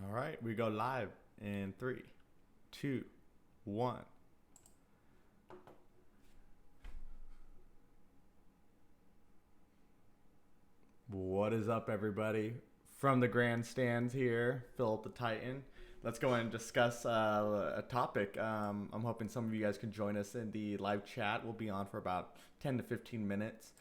All right, we go live in three, two, one. What is up, everybody? From the grandstands here, Philip the Titan. Let's go and discuss a topic. I'm hoping some of you guys can join us in the live chat. We'll be on for about 10 to 15 minutes.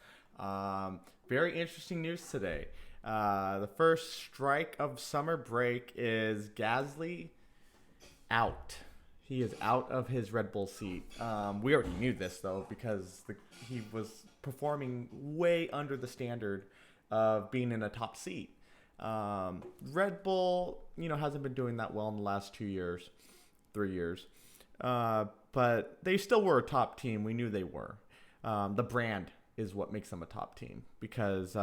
Very interesting news today. The first strike of summer break is Gasly out. He is out of his Red Bull seat. We already knew this, though, because he was performing way under the standard of being in a top seat. Red Bull, hasn't been doing that well in the last 2 years, 3 years. But they still were a top team. We knew they were. The brand is what makes them a top team because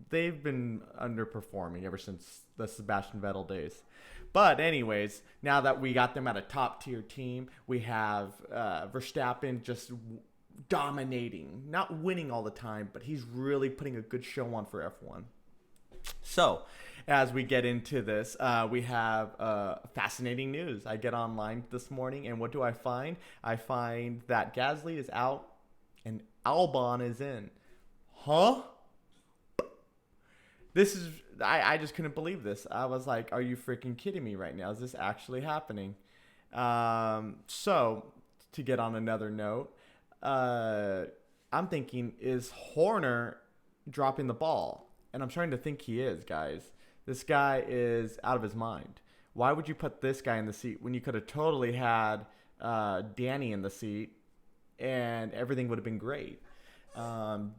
they've been underperforming ever since the Sebastian Vettel days. But anyways, now that we got them at a top tier team, we have Verstappen just dominating, not winning all the time, but he's really putting a good show on for F1. So, as we get into this, we have fascinating news. I get online this morning, and what do I find? I find that Gasly is out and Albon is in. Huh? I just couldn't believe this. I was like, are you freaking kidding me right now? Is this actually happening? So, to get on another note, I'm thinking, is Horner dropping the ball? And I'm starting to think he is, guys. This guy is out of his mind. Why would you put this guy in the seat when you could have totally had Danny in the seat and everything would have been great?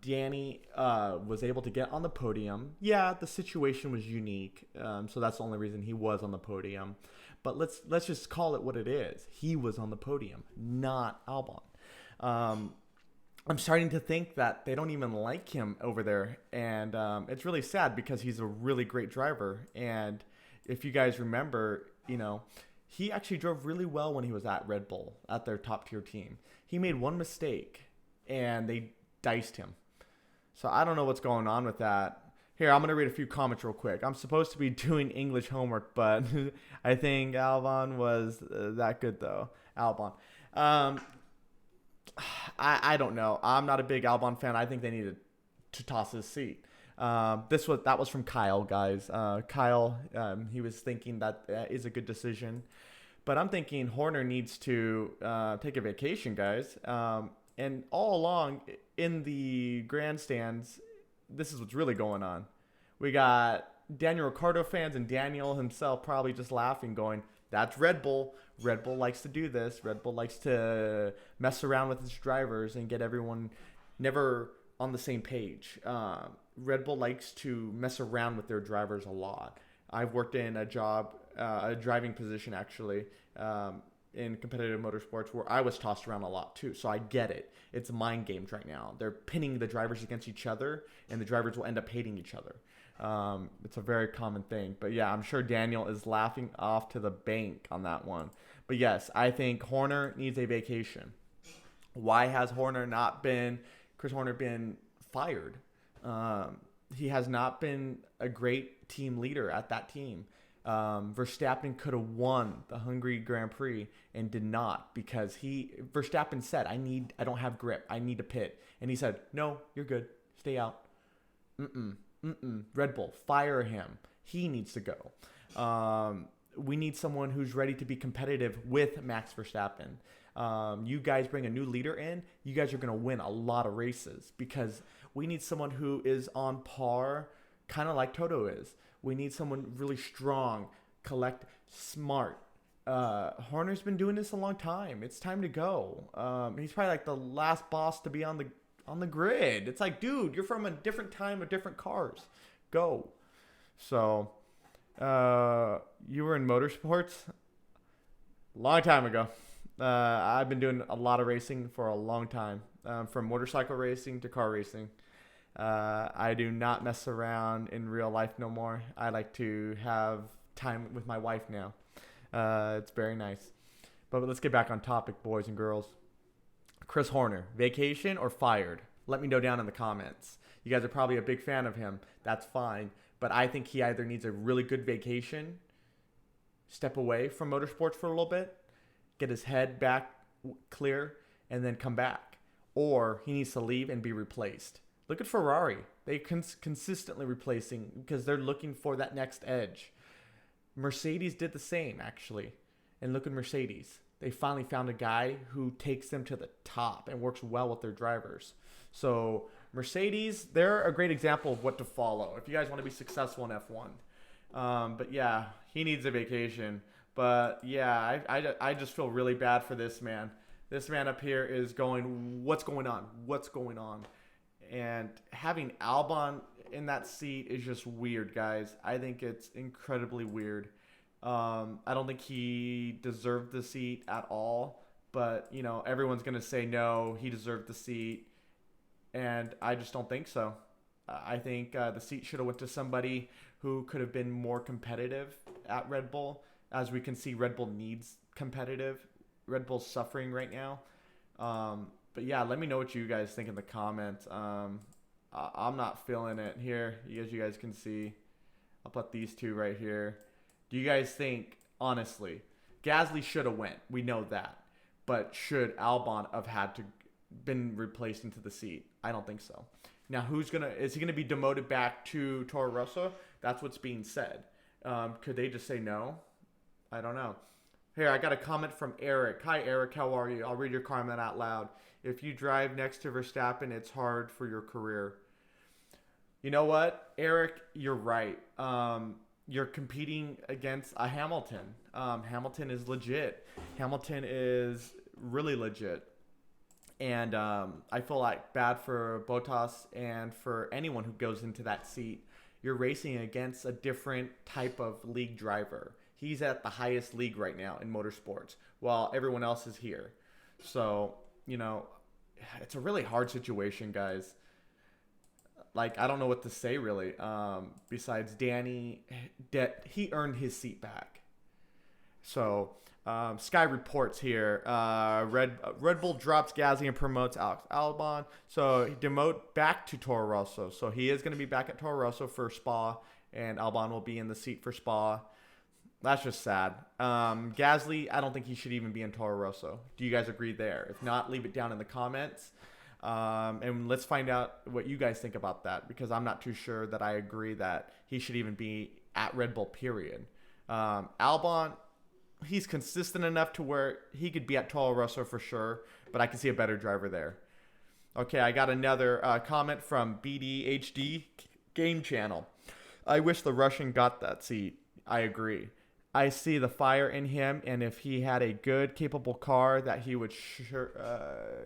Danny was able to get on the podium. Yeah, the situation was unique, so that's the only reason he was on the podium. But let's just call it what it is. He was on the podium, not Albon. I'm starting to think that they don't even like him over there, and it's really sad because he's a really great driver. And if you guys remember, he actually drove really well when he was at Red Bull, at their top tier team. He made one mistake, and they diced him. So I don't know what's going on with that. Here, I'm going to read a few comments real quick. I'm supposed to be doing English homework, but I think Albon was that good, though. Albon. I don't know. I'm not a big Albon fan. I think they needed to toss his seat. That was from Kyle, guys. Kyle, he was thinking that is a good decision. But I'm thinking Horner needs to take a vacation, guys. And all along in the grandstands, this is what's really going on. We got Daniel Ricciardo fans and Daniel himself probably just laughing, going, that's Red Bull. Red Bull likes to do this. Red Bull likes to mess around with its drivers and get everyone never on the same page. Red Bull likes to mess around with their drivers a lot. I've worked in a driving position actually, in competitive motorsports where I was tossed around a lot too. So I get it. It's mind games right now. They're pinning the drivers against each other and the drivers will end up hating each other. It's a very common thing. But yeah, I'm sure Daniel is laughing off to the bank on that one. But yes, I think Horner needs a vacation. Why has Chris Horner been fired? He has not been a great team leader at that team. Verstappen could have won the Hungary Grand Prix and did not because Verstappen said, I don't have grip. I need to pit. And he said, no, you're good. Stay out. Red Bull, fire him. He needs to go. We need someone who's ready to be competitive with Max Verstappen. You guys bring a new leader in, you guys are going to win a lot of races because we need someone who is on par, kind of like Toto is. We need someone really strong, smart. Horner's been doing this a long time. It's time to go. He's probably like the last boss to be on the grid. It's like, dude, you're from a different time of different cars. Go. So, you were in motorsports a long time ago. I've been doing a lot of racing for a long time, from motorcycle racing to car racing. I do not mess around in real life no more. I like to have time with my wife now. It's very nice. But let's get back on topic, boys and girls. Chris Horner, vacation or fired? Let me know down in the comments. You guys are probably a big fan of him. That's fine. But I think he either needs a really good vacation step away from motorsports for a little bit, get his head back clear, and then come back. Or he needs to leave and be replaced. Look at Ferrari. They consistently replacing because they're looking for that next edge. Mercedes did the same, actually. And look at Mercedes. They finally found a guy who takes them to the top and works well with their drivers. So Mercedes, they're a great example of what to follow if you guys want to be successful in F1. But yeah, he needs a vacation. But yeah, I just feel really bad for this man. This man up here is going, what's going on? What's going on? And having Albon in that seat is just weird, guys. I think it's incredibly weird. I don't think he deserved the seat at all. But, you know, everyone's going to say no, he deserved the seat. And I just don't think so. I think the seat should have went to somebody who could have been more competitive at Red Bull. As we can see, Red Bull needs competitive. Red Bull's suffering right now. But yeah, let me know what you guys think in the comments. I'm not feeling it here. You guys can see. I'll put these two right here. Do you guys think, honestly, Gasly should have went? We know that. But should Albon have had to been replaced into the seat? I don't think so. Now, is he gonna be demoted back to Toro Rosso? That's what's being said. Could they just say no? I don't know. Here, I got a comment from Eric. Hi, Eric. How are you? I'll read your comment out loud. If you drive next to Verstappen, it's hard for your career. You know what, Eric? You're right. You're competing against a Hamilton. Hamilton is legit. Hamilton is really legit. And I feel like bad for Bottas and for anyone who goes into that seat. You're racing against a different type of league driver. He's at the highest league right now in motorsports, while everyone else is here. So, you know, it's a really hard situation, guys. Like, I don't know what to say, really. Besides Danny, he earned his seat back. So, Sky reports here. Red Bull drops Gasly and promotes Alex Albon. So, he demote back to Toro Rosso. So, he is going to be back at Toro Rosso for Spa, and Albon will be in the seat for Spa. That's just sad. Gasly, I don't think he should even be in Toro Rosso. Do you guys agree there? If not, leave it down in the comments. And let's find out what you guys think about that, because I'm not too sure that I agree that he should even be at Red Bull, period. Albon, he's consistent enough to where he could be at Toro Rosso for sure, but I can see a better driver there. Okay, I got another comment from BDHD Game Channel. I wish the Russian got that seat. I agree. I see the fire in him, and if he had a good, capable car, that he would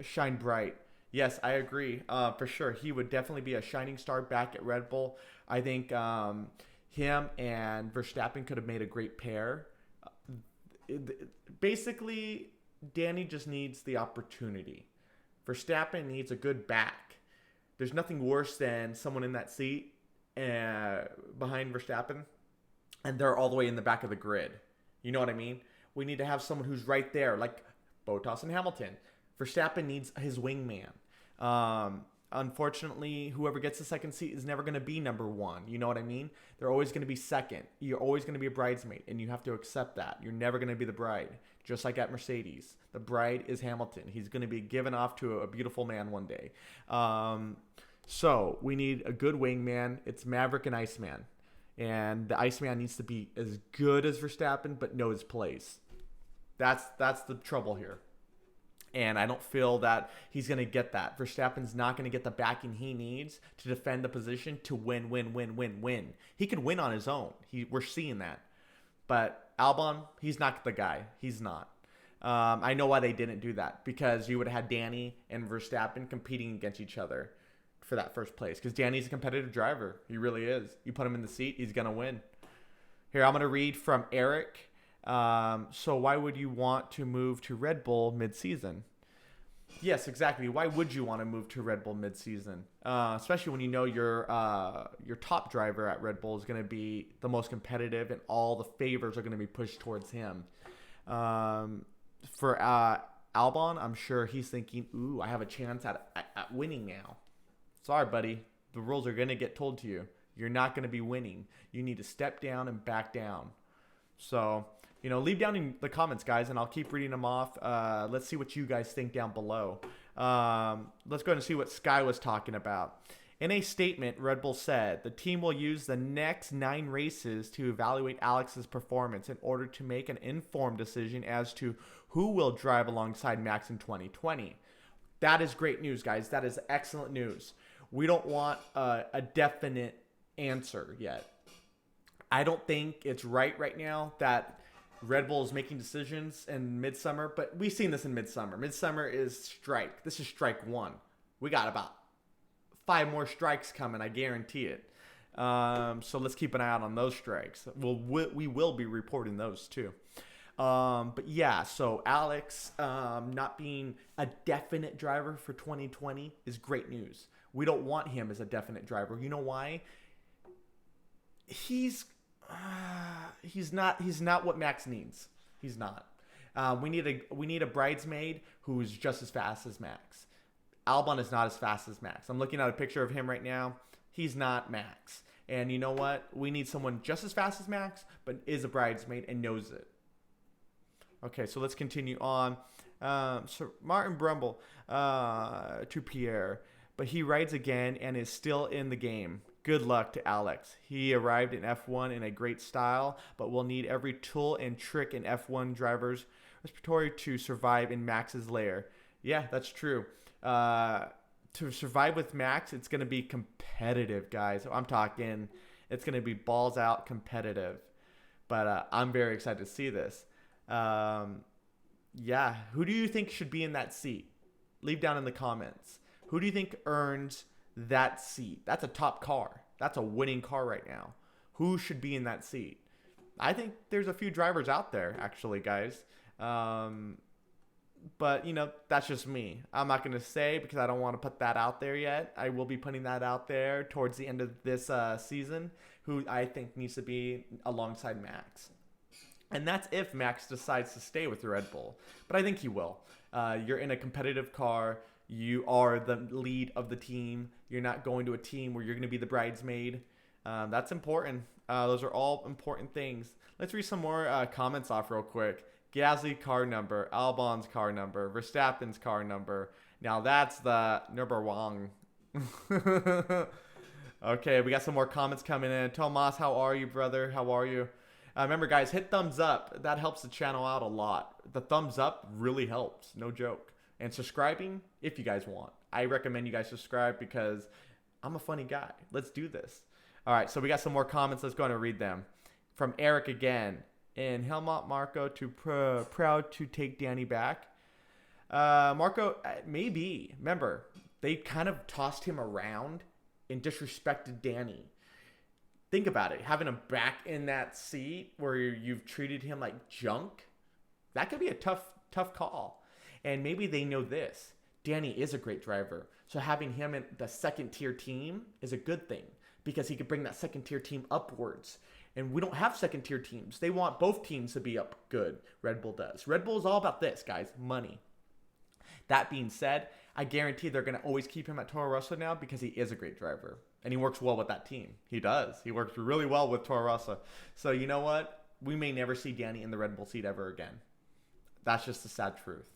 shine bright. Yes, I agree. For sure. He would definitely be a shining star back at Red Bull. I think him and Verstappen could have made a great pair. Basically, Danny just needs the opportunity. Verstappen needs a good back. There's nothing worse than someone in that seat behind Verstappen, and they're all the way in the back of the grid. You know what I mean? We need to have someone who's right there, like Bottas and Hamilton. Verstappen needs his wingman. Unfortunately, whoever gets the second seat is never going to be number one. You know what I mean? They're always going to be second. You're always going to be a bridesmaid, and you have to accept that. You're never going to be the bride, just like at Mercedes. The bride is Hamilton. He's going to be given off to a beautiful man one day. So we need a good wingman. It's Maverick and Iceman. And the Iceman needs to be as good as Verstappen, but know his place. That's the trouble here. And I don't feel that he's going to get that. Verstappen's not going to get the backing he needs to defend the position to win. He could win on his own. We're seeing that. But Albon, he's not the guy. He's not. I know why they didn't do that. Because you would have had Danny and Verstappen competing against each other for that first place, because Danny's a competitive driver. He really is. You put him in the seat, he's going to win. Here, I'm going to read from Eric. So why would you want to move to Red Bull mid-season? Yes, exactly. Why would you want to move to Red Bull mid-season? Especially when you know your top driver at Red Bull is going to be the most competitive, and all the favors are going to be pushed towards him. For Albon, I'm sure he's thinking, ooh, I have a chance at winning now. Sorry, buddy. The rules are going to get told to you. You're not going to be winning. You need to step down and back down. So, leave down in the comments, guys, and I'll keep reading them off. Let's see what you guys think down below. Let's go ahead and see what Sky was talking about. In a statement, Red Bull said, the team will use the next 9 races to evaluate Alex's performance in order to make an informed decision as to who will drive alongside Max in 2020. That is great news, guys. That is excellent news. We don't want a definite answer yet. I don't think it's right now that Red Bull is making decisions in midsummer, but we've seen this in midsummer. Midsummer is strike. This is strike 1. We got about 5 more strikes coming, I guarantee it. So let's keep an eye out on those strikes. We will be reporting those too. But yeah, so Alex not being a definite driver for 2020 is great news. We don't want him as a definite driver. You know why? He's not what Max needs. He's not. We need a bridesmaid who's just as fast as Max. Albon is not as fast as Max. I'm looking at a picture of him right now. He's not Max. And you know what? We need someone just as fast as Max, but is a bridesmaid and knows it. Okay, so let's continue on. So Martin Brumble to Pierre, but he rides again and is still in the game. Good luck to Alex. He arrived in F1 in a great style, but will need every tool and trick in F1 drivers' respiratory to survive in Max's lair. Yeah, that's true. To survive with Max, it's going to be competitive, guys. I'm talking, it's going to be balls out competitive. But I'm very excited to see this. Yeah, who do you think should be in that seat? Leave down in the comments. Who do you think earns that seat? That's a top car. That's a winning car right now. Who should be in that seat? I think there's a few drivers out there, actually, guys. But, that's just me. I'm not going to say because I don't want to put that out there yet. I will be putting that out there towards the end of this season, who I think needs to be alongside Max. And that's if Max decides to stay with the Red Bull. But I think he will. You're in a competitive car. You are the lead of the team. You're not going to a team where you're going to be the bridesmaid. That's important. Those are all important things. Let's read some more comments off real quick. Gasly car number, Albon's car number, Verstappen's car number. Now that's the number one. Okay, we got some more comments coming in. Tomas, how are you, brother? How are you? Remember, guys, hit thumbs up. That helps the channel out a lot. The thumbs up really helps. No joke. And subscribing, if you guys want. I recommend you guys subscribe because I'm a funny guy. Let's do this. All right, so we got some more comments. Let's go ahead and read them. From Eric again. In Helmut Marko to proud to take Danny back. Marco, maybe. Remember, they kind of tossed him around and disrespected Danny. Think about it. Having him back in that seat where you've treated him like junk, that could be a tough call. And maybe they know this. Danny is a great driver. So having him in the second-tier team is a good thing because he could bring that second-tier team upwards. And we don't have second-tier teams. They want both teams to be up good. Red Bull does. Red Bull is all about this, guys. Money. That being said, I guarantee they're going to always keep him at Toro Rosso now because he is a great driver. And he works well with that team. He does. He works really well with Toro Rosso. So you know what? We may never see Danny in the Red Bull seat ever again. That's just the sad truth.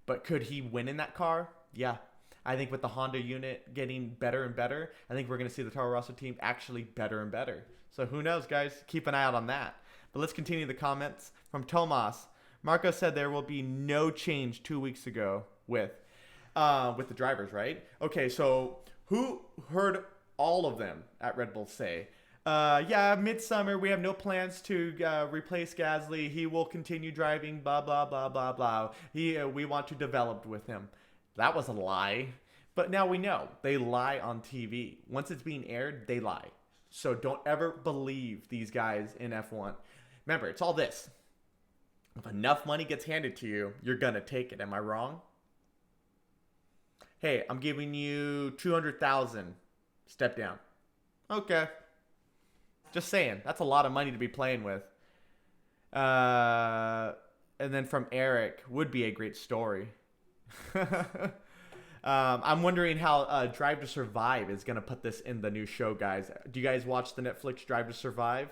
But could he win in that car? Yeah. I think with the Honda unit getting better and better, I think we're going to see the Toro Rosso team actually better and better. So who knows, guys? Keep an eye out on that. But let's continue the comments. From Tomas, Marco said there will be no change 2 weeks ago with the drivers, right? Okay, so who heard all of them at Red Bull say, yeah, midsummer, we have no plans to replace Gasly. He will continue driving, blah, blah, blah, blah, blah. We want to develop with him. That was a lie. But now we know. They lie on TV. Once it's being aired, they lie. So don't ever believe these guys in F1. Remember, it's all this. If enough money gets handed to you, you're going to take it. Am I wrong? Hey, I'm giving you $200,000. Step down. Okay. Just saying. That's a lot of money to be playing with. And then from Eric, would be a great story. I'm wondering how Drive to Survive is going to put this in the new show, guys. Do you guys watch the Netflix Drive to Survive?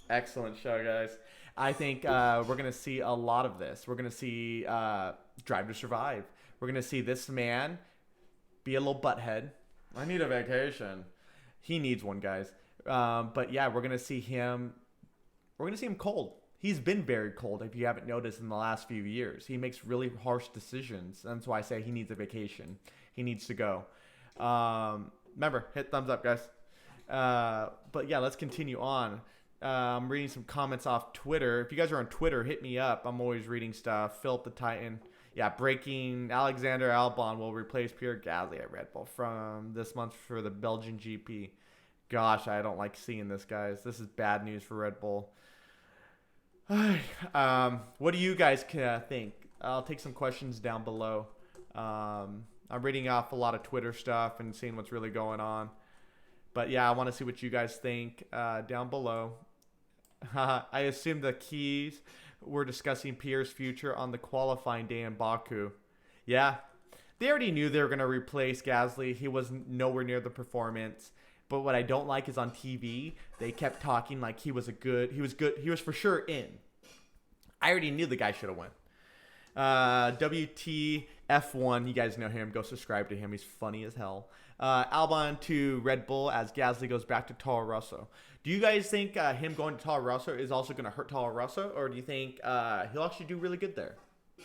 Excellent show, guys. I think we're going to see a lot of this. We're going to see Drive to Survive. We're going to see this man be a little butthead. I need a vacation. He needs one, guys. But yeah, we're going to see him. We're going to see him cold. He's been very cold, if you haven't noticed, in the last few years. He makes really harsh decisions. That's why I say he needs a vacation. He needs to go. Remember, hit thumbs up, guys. But yeah, let's continue on. I'm reading some comments off Twitter. If you guys are on Twitter, hit me up. I'm always reading stuff. Philip the Titan. Yeah, breaking. Alexander Albon will replace Pierre Gasly at Red Bull from this month for the Belgian GP. Gosh, I don't like seeing this, guys. This is bad news for Red Bull. What do you guys think? I'll take some questions down below. I'm reading off a lot of Twitter stuff and seeing what's really going on. But yeah, I want to see what you guys think down below. I assume the keys were discussing Pierre's future on the qualifying day in Baku. Yeah, they already knew they were going to replace Gasly. He was nowhere near the performance. But what I don't like is on TV, they kept talking like he was good, he was for sure in. I already knew the guy should have won. WTF1, you guys know him. Go subscribe to him. He's funny as hell. Albon to Red Bull as Gasly goes back to Toro Rosso. Do you guys think him going to Toro Rosso is also going to hurt Toro Rosso? Or do you think he'll actually do really good there?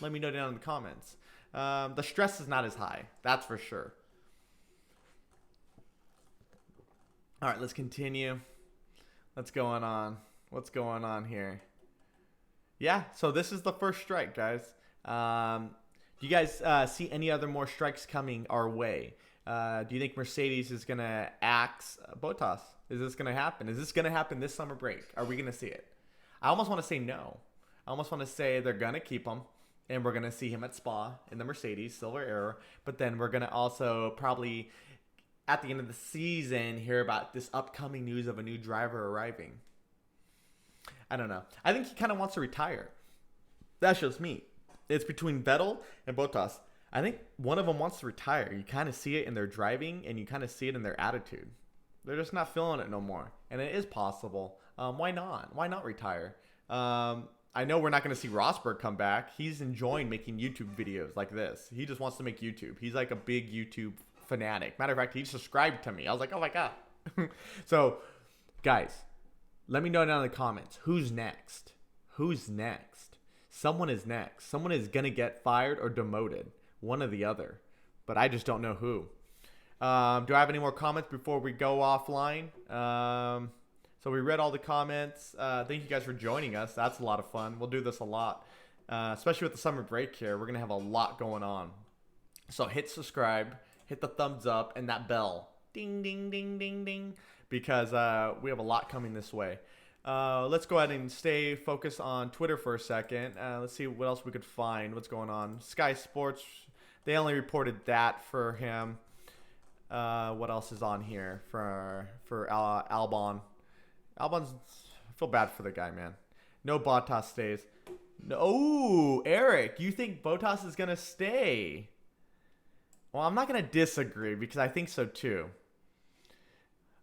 Let me know down in the comments. The stress is not as high. That's for sure. All right, let's continue. What's going on? What's going on here? Yeah, so this is the first strike, guys. Do you guys see any other more strikes coming our way? Do you think Mercedes is going to axe Bottas? Is this going to happen? Is this going to happen this summer break? Are we going to see it? I almost want to say no. I almost want to say they're going to keep him, and we're going to see him at Spa in the Mercedes Silver Era. But then we're going to also probably, at the end of the season, hear about this upcoming news of a new driver arriving. I don't know. I think he kind of wants to retire. That's just me. It's between Vettel and Bottas. I think one of them wants to retire. You kind of see it in their driving, and you kind of see it in their attitude. They're just not feeling it no more. And it is possible. Why not? Why not retire? I know we're not going to see Rosberg come back. He's enjoying making YouTube videos like this. He just wants to make YouTube. He's like a big YouTube fanatic. Matter of fact, he subscribed to me. I was like, oh my God. So, guys, let me know down in the comments. Who's next? Who's next? Someone is next. Someone is going to get fired or demoted. One or the other. But I just don't know who. Do I have any more comments before we go offline? So we read all the comments. Thank you guys for joining us. That's a lot of fun. We'll do this a lot. Especially with the summer break here. We're going to have a lot going on. So hit subscribe. Hit the thumbs up and that bell. Ding, ding, ding, ding, ding. Because we have a lot coming this way. Let's go ahead and stay focused on Twitter for a second. Let's see what else we could find. What's going on? Sky Sports, they only reported that for him. What else is on here for Albon? I feel bad for the guy, man. No Bottas stays. No, oh, Eric, you think Bottas is going to stay? Well, I'm not going to disagree because I think so too.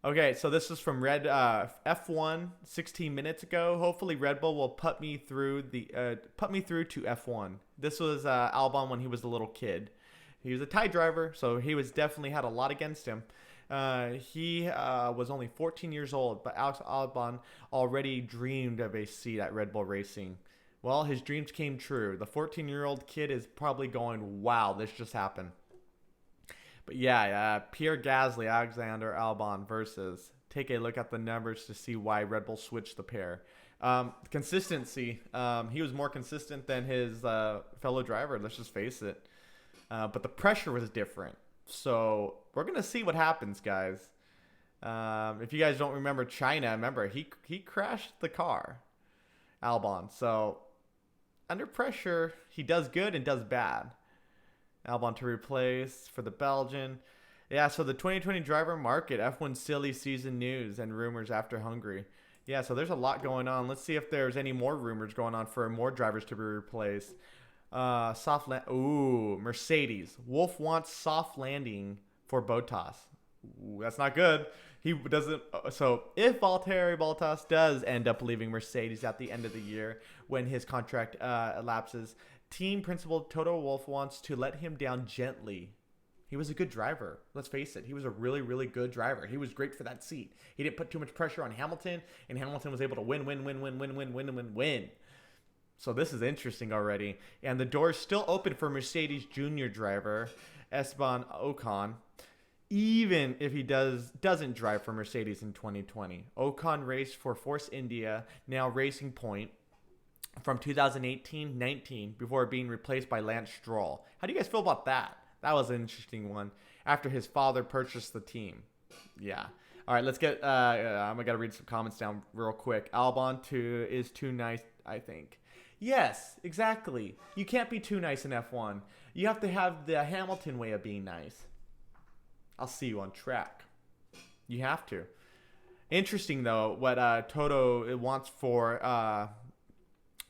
Okay, so this is from F1 16 minutes ago. Hopefully Red Bull will put me through to F1. This was Albon when he was a little kid. He was a Thai driver, so he was definitely had a lot against him. He was only 14 years old, but Alex Albon already dreamed of a seat at Red Bull Racing. Well, his dreams came true. The 14-year-old kid is probably going, wow, this just happened. But yeah, Pierre Gasly, Alexander Albon versus. Take a look at the numbers to see why Red Bull switched the pair. Consistency. He was more consistent than his fellow driver. Let's just face it. But the pressure was different. So we're going to see what happens, guys. If you guys don't remember China, remember, he crashed the car, Albon. So under pressure, he does good and does bad. Albon to replace for the Belgian. Yeah, so the 2020 driver market, F1 silly season news and rumors after Hungary. Yeah, so there's a lot going on. Let's see if there's any more rumors going on for more drivers to be replaced. Ooh, Mercedes. Wolf wants soft landing for Bottas. Ooh, that's not good. He doesn't. So if Valtteri Bottas does end up leaving Mercedes at the end of the year when his contract elapses, team principal Toto Wolff wants to let him down gently. He was a good driver. Let's face it. He was a really, really good driver. He was great for that seat. He didn't put too much pressure on Hamilton, and Hamilton was able to win. So this is interesting already. And the door is still open for Mercedes junior driver Esteban Ocon, even if he doesn't drive for Mercedes in 2020. Ocon raced for Force India, now Racing Point, from 2018-19 before being replaced by Lance Stroll. How do you guys feel about that? That was an interesting one after his father purchased the team. Yeah. All right, let's get I'm going to read some comments down real quick. Albon is too nice, I think. Yes, exactly. You can't be too nice in F1. You have to have the Hamilton way of being nice. I'll see you on track. You have to. Interesting, though, what Toto wants for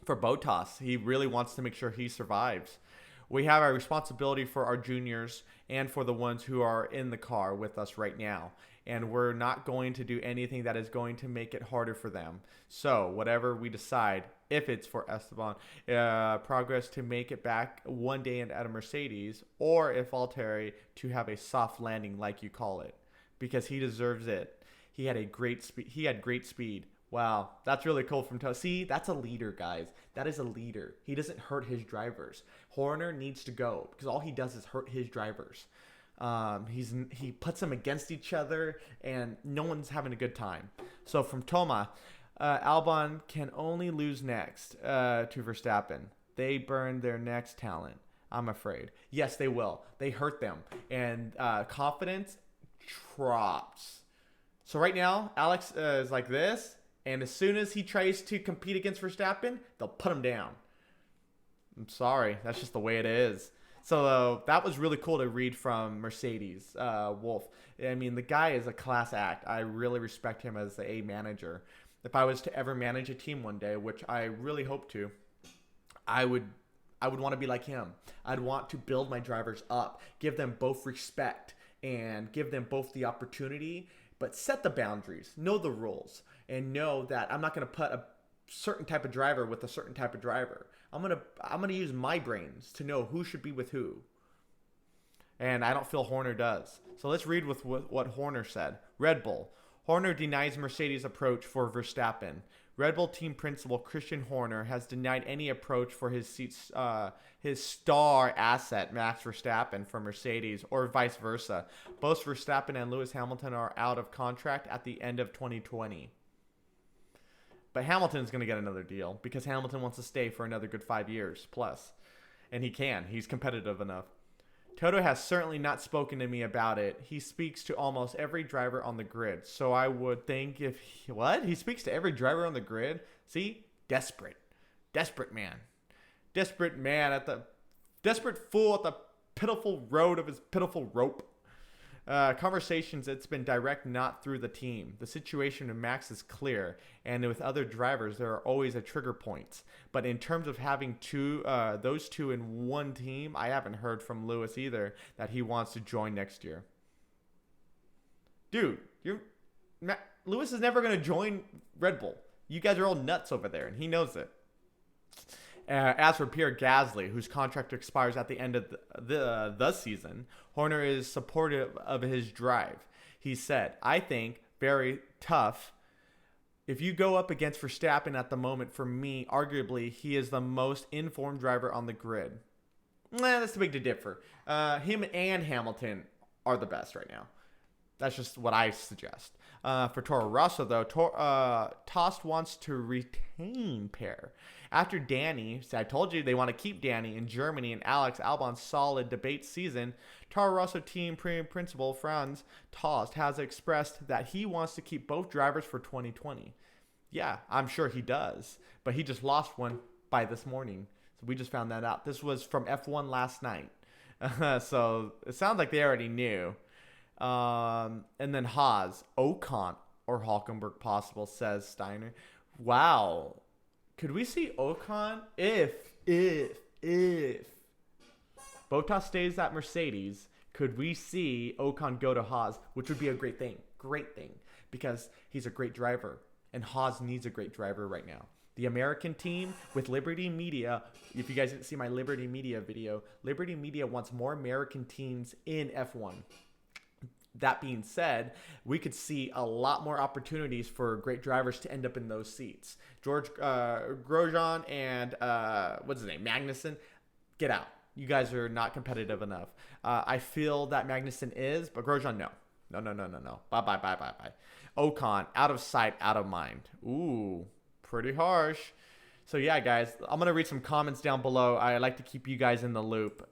Bottas. He really wants to make sure he survives. We have a responsibility for our juniors and for the ones who are in the car with us right now. And we're not going to do anything that is going to make it harder for them. So whatever we decide, if it's for Esteban, progress to make it back one day at a Mercedes, or if Valtteri to have a soft landing like you call it, because he deserves it. He had great speed. Wow, that's really cool from Toto. See, that's a leader, guys. That is a leader. He doesn't hurt his drivers. Horner needs to go because all he does is hurt his drivers. He puts them against each other, and no one's having a good time. So from Toma, Albon can only lose next to Verstappen. They burn their next talent, I'm afraid. Yes, they will. They hurt them, and confidence drops. So right now, Alex is like this. And as soon as he tries to compete against Verstappen, they'll put him down. I'm sorry. That's just the way it is. So that was really cool to read from Mercedes Wolff. I mean, the guy is a class act. I really respect him as a manager. If I was to ever manage a team one day, which I really hope to, I would want to be like him. I'd want to build my drivers up, give them both respect, and give them both the opportunity, but set the boundaries, know the rules, and know that I'm not going to put a certain type of driver with a certain type of driver. I'm gonna use my brains to know who should be with who. And I don't feel Horner does. So let's read with what Horner said. Red Bull. Horner denies Mercedes' approach for Verstappen. Red Bull team principal Christian Horner has denied any approach for his star asset Max Verstappen from Mercedes or vice versa. Both Verstappen and Lewis Hamilton are out of contract at the end of 2020. But Hamilton's going to get another deal because Hamilton wants to stay for another good 5 years plus. And he can. He's competitive enough. Toto has certainly not spoken to me about it. He speaks to almost every driver on the grid. So I would think he speaks to every driver on the grid? See? Desperate. Desperate man. Desperate man desperate fool at the pitiful road of his pitiful rope. Conversations, it's been direct, not through the team. The situation with Max is clear, and with other drivers, there are always a trigger points. But in terms of having those two in one team, I haven't heard from Lewis either that he wants to join next year. Dude, Lewis is never going to join Red Bull. You guys are all nuts over there, and he knows it. As for Pierre Gasly, whose contract expires at the end of the season, Horner is supportive of his drive. He said, I think, very tough. If you go up against Verstappen at the moment, for me, arguably, he is the most informed driver on the grid. That's too big to differ. Him and Hamilton are the best right now. That's just what I suggest. For Toro Rosso, though, Tost wants to retain Pierre. After Danny, I told you they want to keep Danny in Germany and Alex Albon's solid debate season, Toro Rosso team principal Franz Tost has expressed that he wants to keep both drivers for 2020. Yeah, I'm sure he does, but he just lost one by this morning. So we just found that out. This was from F1 last night. So it sounds like they already knew. And then Haas, Ocon or Hülkenberg possible, says Steiner. Wow. Could we see Ocon if Bottas stays at Mercedes? Could we see Ocon go to Haas, which would be a great thing. Great thing. because he's a great driver, and Haas needs a great driver right now. The American team with Liberty Media, if you guys didn't see my Liberty Media video, Liberty Media wants more American teams in F1. That being said, we could see a lot more opportunities for great drivers to end up in those seats. George Grosjean and what's his name, Magnussen, get out. You guys are not competitive enough. I feel that Magnussen is, but Grosjean, no. No. Bye. Ocon, out of sight, out of mind. Ooh, pretty harsh. So yeah, guys, I'm going to read some comments down below. I like to keep you guys in the loop.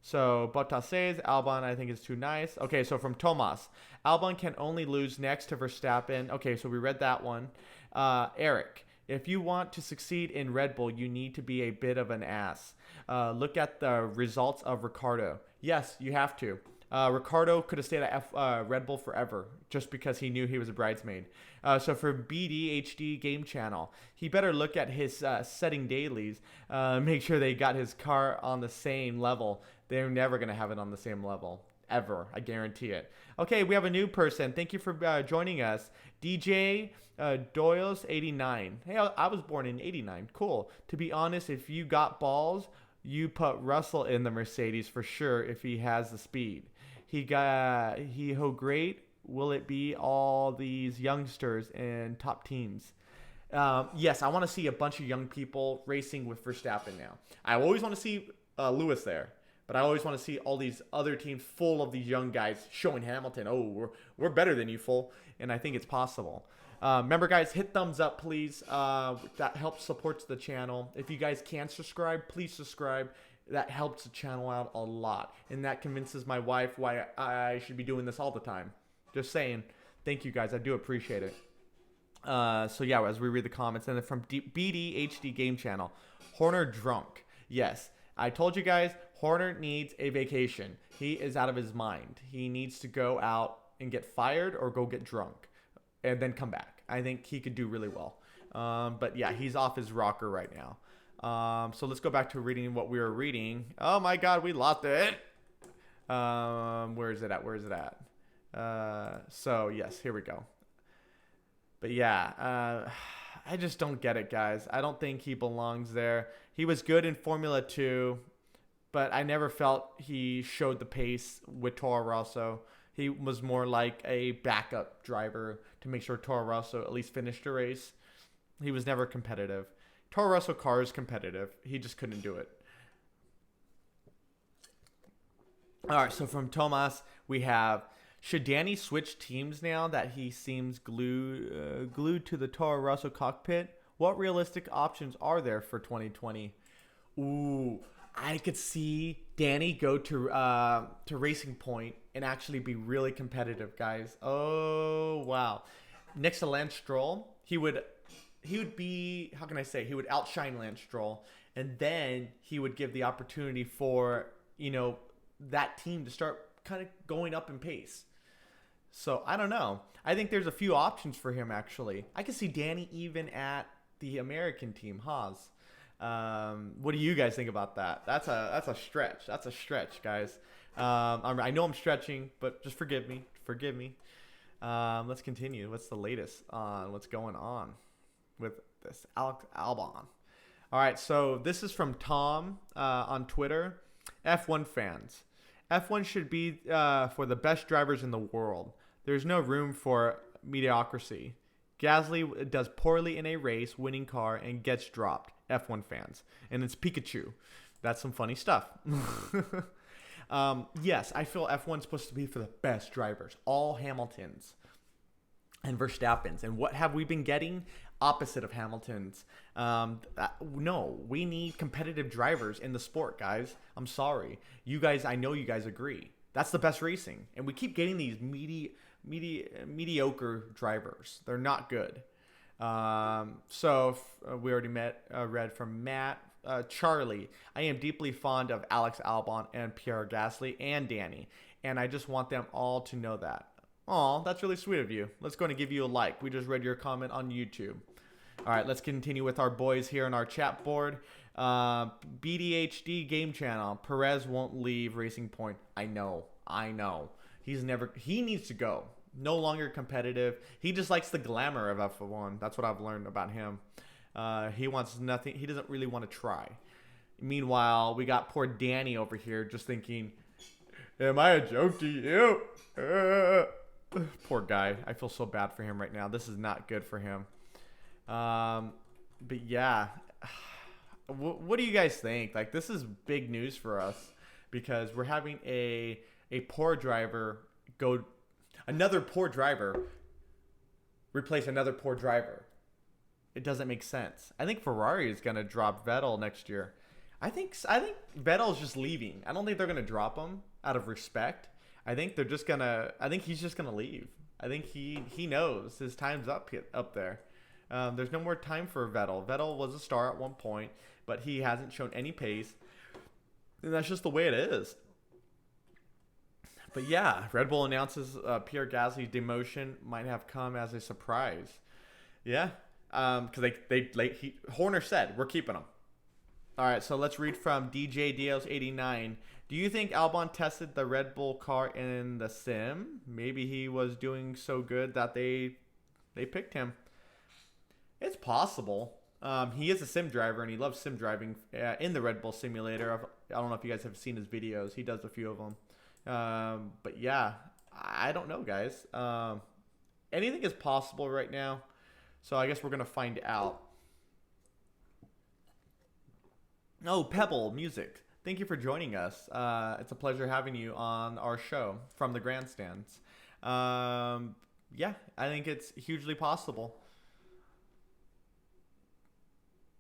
So Bottas says Albon I think is too nice. Okay, so from Tomas, Albon can only lose next to Verstappen. Okay, so we read that one. Eric, if you want to succeed in Red Bull, you need to be a bit of an ass. Look at the results of Ricardo. Yes, you have to. Ricardo could have stayed at Red Bull forever just because he knew he was a bridesmaid. So for BDHD Game Channel, he better look at his setting dailies, make sure they got his car on the same level. They're never going to have it on the same level, ever. I guarantee it. Okay, we have a new person. Thank you for joining us. DJ Doyles89. Hey, I was born in 89. Cool. To be honest, if you got balls, you put Russell in the Mercedes for sure if he has the speed. How great will it be, all these youngsters and top teams? Yes, I want to see a bunch of young people racing with Verstappen now. I always want to see Lewis there, but I always want to see all these other teams full of these young guys showing Hamilton, oh, we're better than you, fool. And I think it's possible. Remember, guys, hit thumbs up, please. That helps support the channel. If you guys can subscribe, please subscribe. That helps the channel out a lot. And that convinces my wife why I should be doing this all the time. Just saying. Thank you, guys. I do appreciate it. So, yeah, as we read the comments. And then from BDHD Game Channel, Horner drunk. Yes, I told you guys, Horner needs a vacation. He is out of his mind. He needs to go out and get fired or go get drunk and then come back. I think he could do really well. But, yeah, he's off his rocker right now. So let's go back to reading what we were reading. Oh, my God, we lost it. Where is it at? So, yes, here we go. But, yeah, I just don't get it, guys. I don't think he belongs there. He was good in Formula 2, but I never felt he showed the pace with Toro Rosso. He was more like a backup driver to make sure Toro Rosso at least finished a race. He was never competitive. Toro Rosso car is competitive. He just couldn't do it. All right, so from Tomas, we have, should Danny switch teams now that he seems glued to the Toro Rosso cockpit? What realistic options are there for 2020? Ooh, I could see Danny go to Racing Point and actually be really competitive, guys. Oh, wow. Next to Lance Stroll, he would be, how can I say, he would outshine Lance Stroll, and then he would give the opportunity for, that team to start kind of going up in pace. So, I don't know. I think there's a few options for him, actually. I could see Danny even at the American team, Haas. What do you guys think about that? That's a stretch. That's a stretch, guys. I know I'm stretching, but just forgive me. Let's continue. What's the latest on what's going on with this Alex Albon? All right, so this is from Tom on Twitter. F1 fans. F1 should be for the best drivers in the world. There's no room for mediocrity. Gasly does poorly in a race, winning car, and gets dropped. F1 fans. And it's Pikachu. That's some funny stuff. Yes, I feel F1's supposed to be for the best drivers. All Hamiltons and Verstappens. And what have we been getting? Opposite of Hamilton's. No, we need competitive drivers in the sport, guys. I'm sorry. You guys, I know you guys agree. That's the best racing. And we keep getting these mediocre drivers. They're not good. So we already read from Matt. Charlie, I am deeply fond of Alex Albon and Pierre Gasly and Danny. And I just want them all to know that. Aw, that's really sweet of you. Let's go and give you a like. We just read your comment on YouTube. All right, let's continue with our boys here on our chat board. BDHD Game Channel. Perez won't leave Racing Point. I know. He needs to go. No longer competitive. He just likes the glamour of F1. That's what I've learned about him. He wants nothing. He doesn't really want to try. Meanwhile, we got poor Danny over here just thinking, am I a joke to you? Poor guy. I feel so bad for him right now. This is not good for him. But yeah, what do you guys think? Like, this is big news for us because we're having a poor driver another poor driver replace another poor driver. It doesn't make sense. I think Ferrari is going to drop Vettel next year. I think Vettel's just leaving. I don't think they're going to drop him out of respect. I think he's just going to leave. I think he knows his time's up there. There's no more time for Vettel. Vettel was a star at one point, but he hasn't shown any pace. And that's just the way it is. But yeah, Red Bull announces Pierre Gasly's demotion might have come as a surprise. Yeah, because Horner said, we're keeping him. All right, so let's read from DJ Dios 89. Do you think Albon tested the Red Bull car in the sim? Maybe he was doing so good that they picked him. It's possible. He is a sim driver, and he loves sim driving in the Red Bull simulator. I don't know if you guys have seen his videos. He does a few of them. But yeah, I don't know, guys. Anything is possible right now. So I guess we're going to find out. Oh, Pebble Music. Thank you for joining us. It's a pleasure having you on our show from the grandstands. Yeah, I think it's hugely possible.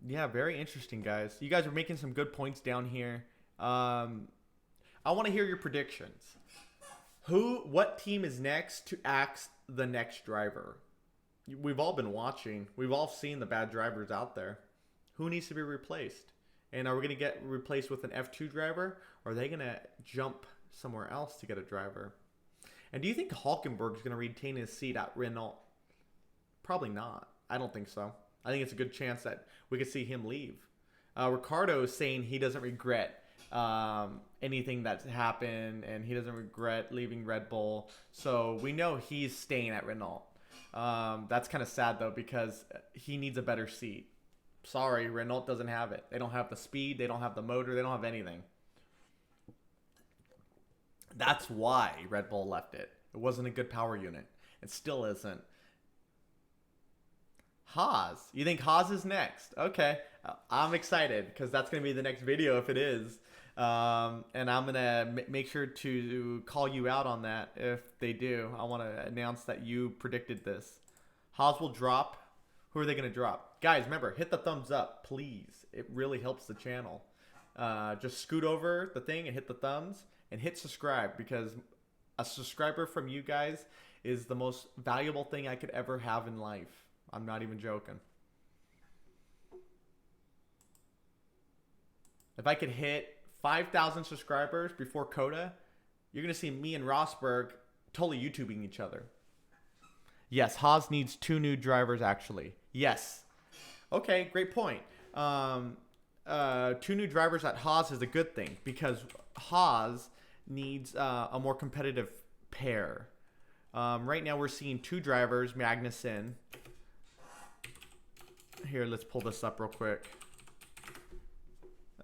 Yeah, very interesting, guys. You guys are making some good points down here. I want to hear your predictions. What team is next to axe the next driver? We've all been watching. We've all seen the bad drivers out there. Who needs to be replaced? And are we going to get replaced with an F2 driver? Or are they going to jump somewhere else to get a driver? And do you think Hulkenberg is going to retain his seat at Renault? Probably not. I don't think so. I think it's a good chance that we could see him leave. Ricardo is saying he doesn't regret anything that's happened, and he doesn't regret leaving Red Bull. So we know he's staying at Renault. That's kind of sad, though, because he needs a better seat. Sorry, Renault doesn't have it. They don't have the speed. They don't have the motor. They don't have anything. That's why Red Bull left it. It wasn't a good power unit. It still isn't. Haas. You think Haas is next? Okay. I'm excited because that's going to be the next video if it is. And I'm going to make sure to call you out on that if they do. I want to announce that you predicted this. Haas will drop. Who are they going to drop? Guys, remember, hit the thumbs up, please. It really helps the channel. Just scoot over the thing and hit the thumbs and hit subscribe because a subscriber from you guys is the most valuable thing I could ever have in life. I'm not even joking. If I could hit 5,000 subscribers before Coda, you're going to see me and Rosberg totally YouTubing each other. Yes, Haas needs 2 new drivers, actually. Yes. Okay, great point. 2 new drivers at Haas is a good thing because Haas needs a more competitive pair. Right now we're seeing 2 drivers, Magnussen. Here, let's pull this up real quick.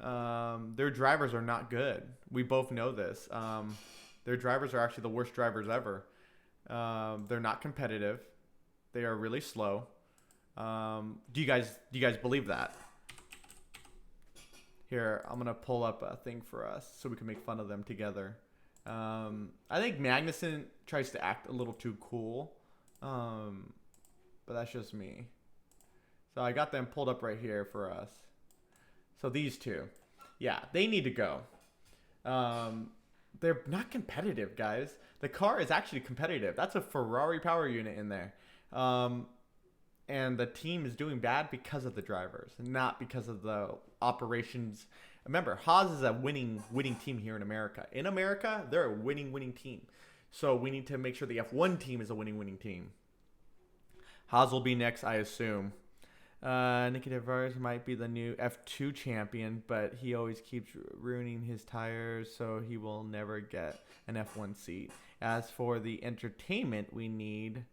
Their drivers are not good. We both know this. Their drivers are actually the worst drivers ever. They're not competitive. They are really slow. Do you guys believe that? Here, I'm gonna pull up a thing for us so we can make fun of them together. I think Magnussen tries to act a little too cool, but that's just me. So I got them pulled up right here for us. So these 2, yeah, they need to go. They're not competitive, guys. The car is actually competitive. That's a Ferrari power unit in there. And the team is doing bad because of the drivers, not because of the operations. Remember, Haas is a winning team here in America. In America, they're a winning team. So we need to make sure the F1 team is a winning team. Haas will be next, I assume. Nicky DeVries might be the new F2 champion, but he always keeps ruining his tires, so he will never get an F1 seat. As for the entertainment, we need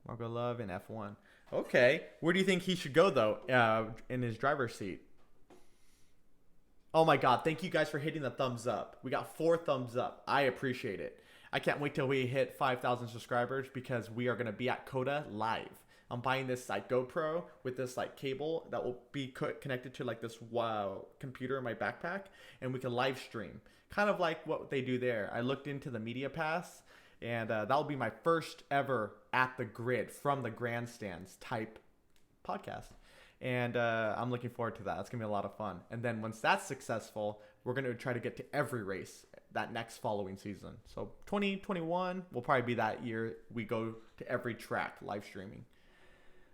Margot Love in F1. Okay. Where do you think he should go, though, in his driver's seat? Oh, my God. Thank you guys for hitting the thumbs up. We got 4 thumbs up. I appreciate it. I can't wait till we hit 5,000 subscribers because we are going to be at CODA live. I'm buying this like GoPro with this like cable that will be connected to like this computer in my backpack, and we can live stream. Kind of like what they do there. I looked into the Media Pass, and that will be my first ever at the grid from the grandstands type podcast. And I'm looking forward to that. It's going to be a lot of fun. And then once that's successful, we're going to try to get to every race that next following season. So 2021 will probably be that year we go to every track live streaming.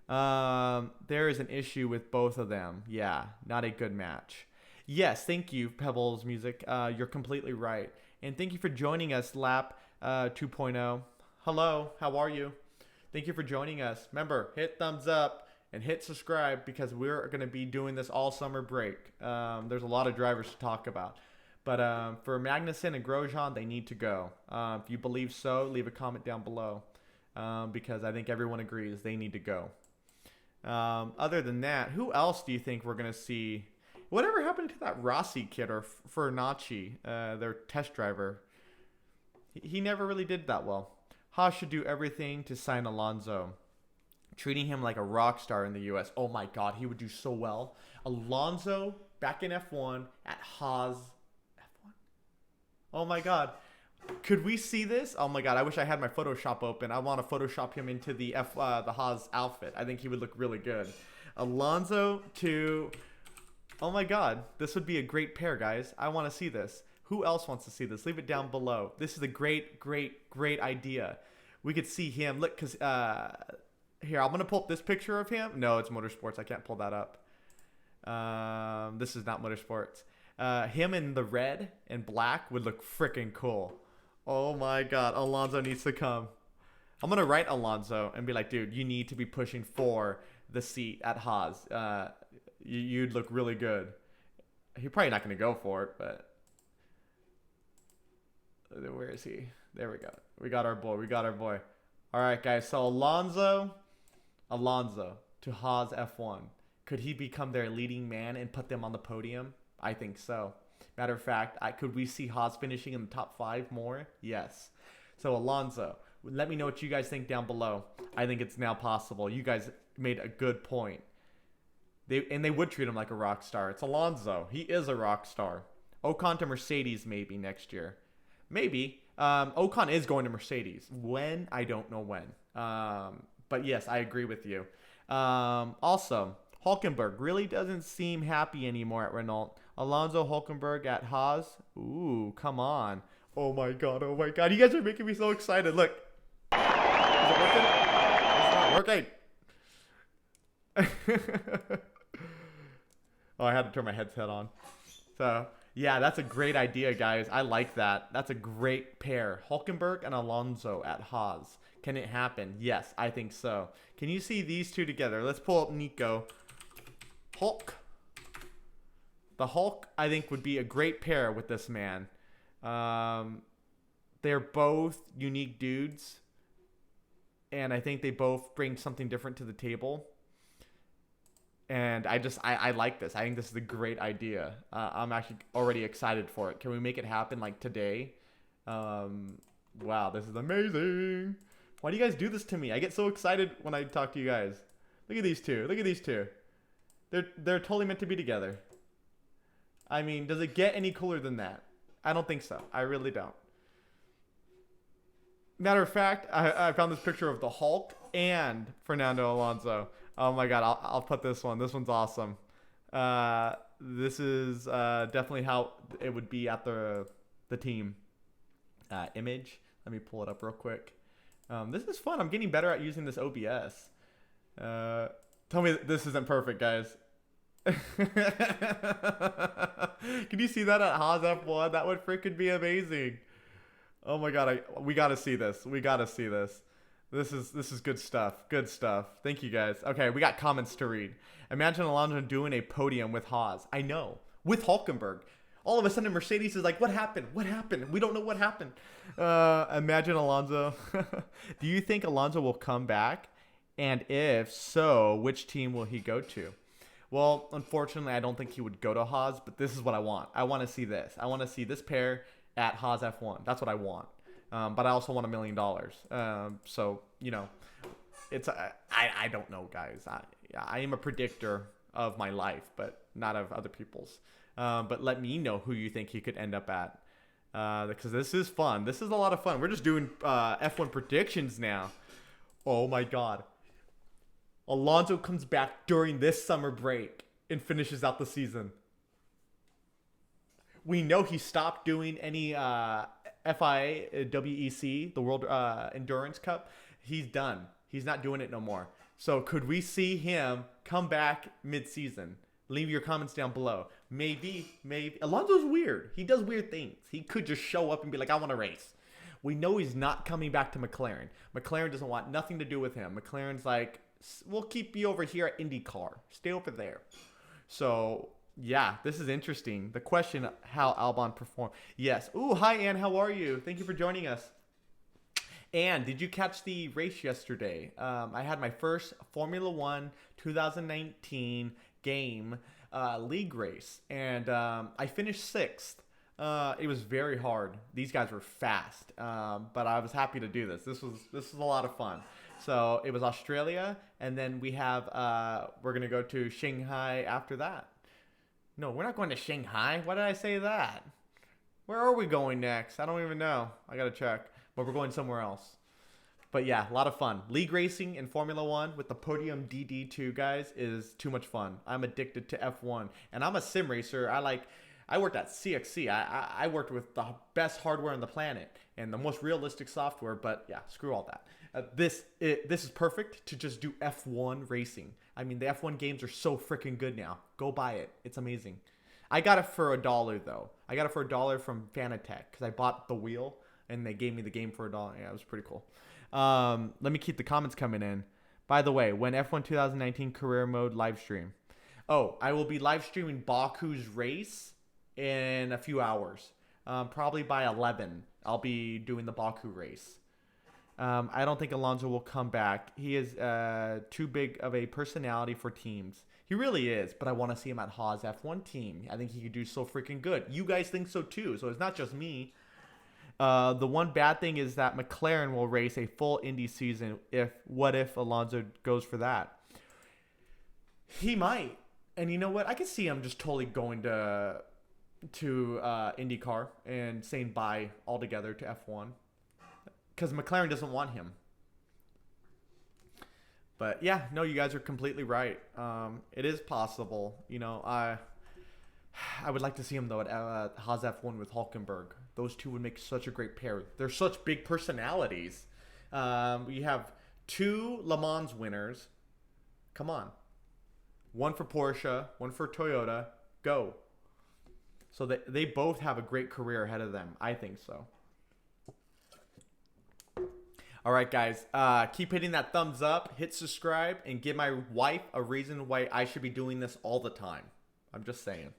There is an issue with both of them. Yeah, not a good match. Yes, thank you, Pebbles Music. You're completely right. And thank you for joining us, Lap 2.0. Hello, how are you? Thank you for joining us. Remember, hit thumbs up and hit subscribe because we're going to be doing this all summer break. There's a lot of drivers to talk about. But for Magnussen and Grosjean, they need to go. If you believe so, leave a comment down below because I think everyone agrees they need to go. Other than that, who else do you think we're going to see? Whatever happened to that Rossi kid or Fernacci, their test driver? He never really did that well. Haas should do everything to sign Alonso. Treating him like a rock star in the U.S. Oh my God, he would do so well. Alonso back in F1 at Haas. F1? Oh my God. Could we see this? Oh my God, I wish I had my Photoshop open. I want to Photoshop him into the Haas outfit. I think he would look really good. Alonso to... Oh my God, this would be a great pair, guys. I want to see this. Who else wants to see this? Leave it down below. This is a great, great, great idea. We could see him. Look, because... Here, I'm going to pull up this picture of him. No, it's Motorsports. I can't pull that up. This is not Motorsports. Him in the red and black would look freaking cool. Oh my God. Alonso needs to come. I'm going to write Alonso and be like, dude, you need to be pushing for the seat at Haas. You'd look really good. He's probably not going to go for it, but... Where is he? There we go. We got our boy. We got our boy. All right, guys. So Alonso to Haas F1. Could he become their leading man and put them on the podium? I think so. Matter of fact, could we see Haas finishing in the top 5 more? Yes. So Alonso, let me know what you guys think down below. I think it's now possible. You guys made a good point. They would treat him like a rock star. It's Alonso. He is a rock star. Ocon to Mercedes maybe next year. Maybe. Ocon is going to Mercedes. When? I don't know when. But yes, I agree with you. Also, Hulkenberg really doesn't seem happy anymore at Renault. Alonso Hulkenberg at Haas. Ooh, come on. Oh my God. Oh my God. You guys are making me so excited. Look. Is it working? It's not working. Oh, I had to turn my headset on. So... yeah, that's a great idea, guys. I like that. That's a great pair. Hulkenberg and Alonso at Haas. Can it happen? Yes, I think so. Can you see these two together? Let's pull up Nico. Hulk. The Hulk, I think, would be a great pair with this man. They're both unique dudes. And I think they both bring something different to the table. And I like this. I think this is a great idea. I'm actually already excited for it. Can we make it happen like today? Wow, this is amazing. Why do you guys do this to me? I get so excited when I talk to you guys. Look at these two. Look at these two. They're totally meant to be together. I mean, does it get any cooler than that? I don't think so. I really don't. Matter of fact, I found this picture of the Hulk and Fernando Alonso. Oh my God, I'll put this one. This one's awesome. This is definitely how it would be at the team image. Let me pull it up real quick. This is fun. I'm getting better at using this OBS. Tell me this isn't perfect, guys. Can you see that at Haas F1? That would freaking be amazing. Oh my God, we gotta see this. We gotta see this. This is good stuff. Good stuff. Thank you guys. Okay, we got comments to read. Imagine Alonso doing a podium with Haas. I know. With Hulkenberg. All of a sudden, Mercedes is like, what happened? What happened? We don't know what happened. Imagine Alonso. Do you think Alonso will come back? And if so, which team will he go to? Well, unfortunately, I don't think he would go to Haas, but this is what I want. I want to see this. I want to see this pair at Haas F1. That's what I want. But I also want $1 million. So, you know, I don't know, guys. I am a predictor of my life, but not of other people's. But let me know who you think he could end up at. Because this is fun. This is a lot of fun. We're just doing F1 predictions now. Oh, my God. Alonso comes back during this summer break and finishes out the season. We know he stopped doing any FIA, WEC, the World Endurance Cup. He's done. He's not doing it no more. So could we see him come back mid-season? Leave your comments down below. Maybe. Alonso's weird. He does weird things. He could just show up and be like, I want to race. We know he's not coming back to McLaren. McLaren doesn't want nothing to do with him. McLaren's like, we'll keep you over here at IndyCar. Stay over there. So, yeah, this is interesting. The question, how Albon performed. Yes. Ooh, hi, Ann. How are you? Thank you for joining us. Ann, did you catch the race yesterday? I had my first Formula One 2019 game league race, and I finished 6th. It was very hard. These guys were fast, but I was happy to do this. This was a lot of fun. So it was Australia, and then we have we're gonna go to Shanghai after that. No, we're not going to Shanghai. Why did I say that? Where are we going next? I don't even know. I gotta check. But we're going somewhere else. But yeah, a lot of fun. League racing in Formula One with the Podium DD2 guys is too much fun. I'm addicted to F1, and I'm a sim racer. I worked at CXC. I worked with the best hardware on the planet and the most realistic software. But yeah, screw all that. This is perfect to just do F1 racing. I mean, the F1 games are so freaking good now. Go buy it. It's amazing. I got it for $1 though. I got it for $1 from Fanatec because I bought the wheel and they gave me the game for $1. Yeah, it was pretty cool. Let me keep the comments coming in. By the way, when F1 2019 career mode live stream. Oh, I will be live streaming Baku's race in a few hours. Probably by 11, I'll be doing the Baku race. I don't think Alonso will come back. He is too big of a personality for teams. He really is, but I want to see him at Haas F1 team. I think he could do so freaking good. You guys think so too, so it's not just me. The one bad thing is that McLaren will race a full Indy season. What if Alonso goes for that? He might. And you know what? I can see him just totally going to IndyCar and saying bye altogether to F1. Because McLaren doesn't want him. But yeah, no, you guys are completely right. It is possible. You know, I would like to see him though at Haas F1 with Hulkenberg. Those two would make such a great pair. They're such big personalities. We have 2 Le Mans winners. Come on. One for Porsche, one for Toyota. Go. So they both have a great career ahead of them. I think so. All right, guys. Keep hitting that thumbs up. Hit subscribe. And give my wife a reason why I should be doing this all the time. I'm just saying.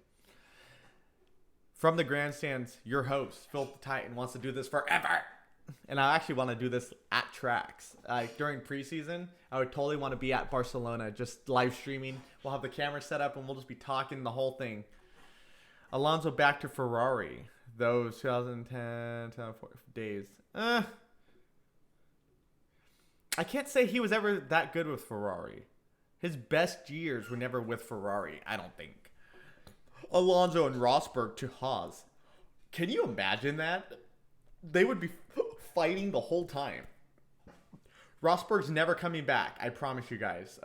From the grandstands, your host, Phil the Titan, wants to do this forever. And I actually want to do this at tracks. During preseason, I would totally want to be at Barcelona, just live streaming. We'll have the camera set up and we'll just be talking the whole thing. Alonso back to Ferrari. Those 2010 days. I can't say he was ever that good with Ferrari. His best years were never with Ferrari, I don't think. Alonso and Rosberg to Haas. Can you imagine that? They would be fighting the whole time. Rosberg's never coming back, I promise you guys.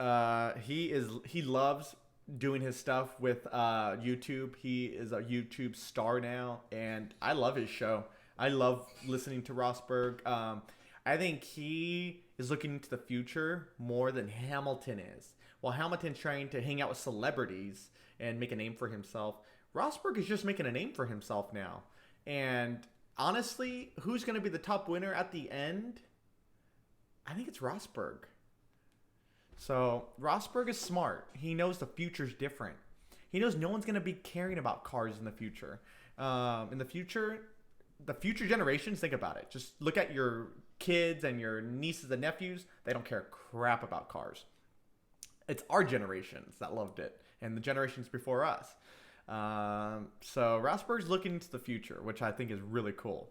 He loves doing his stuff with YouTube. He is a YouTube star now, and I love his show. I love listening to Rosberg. I think he is looking into the future more than Hamilton is. While Hamilton's trying to hang out with celebrities and make a name for himself, Rosberg is just making a name for himself now. And honestly, who's going to be the top winner at the end? I think it's Rosberg. So Rosberg is smart. He knows the future's different. He knows no one's going to be caring about cars in the future. In the future generations, think about it. Just look at your kids and your nieces and nephews. They don't care crap about cars. It's our generations that loved it, and the generations before us. So Rosberg's looking into the future, which I think is really cool.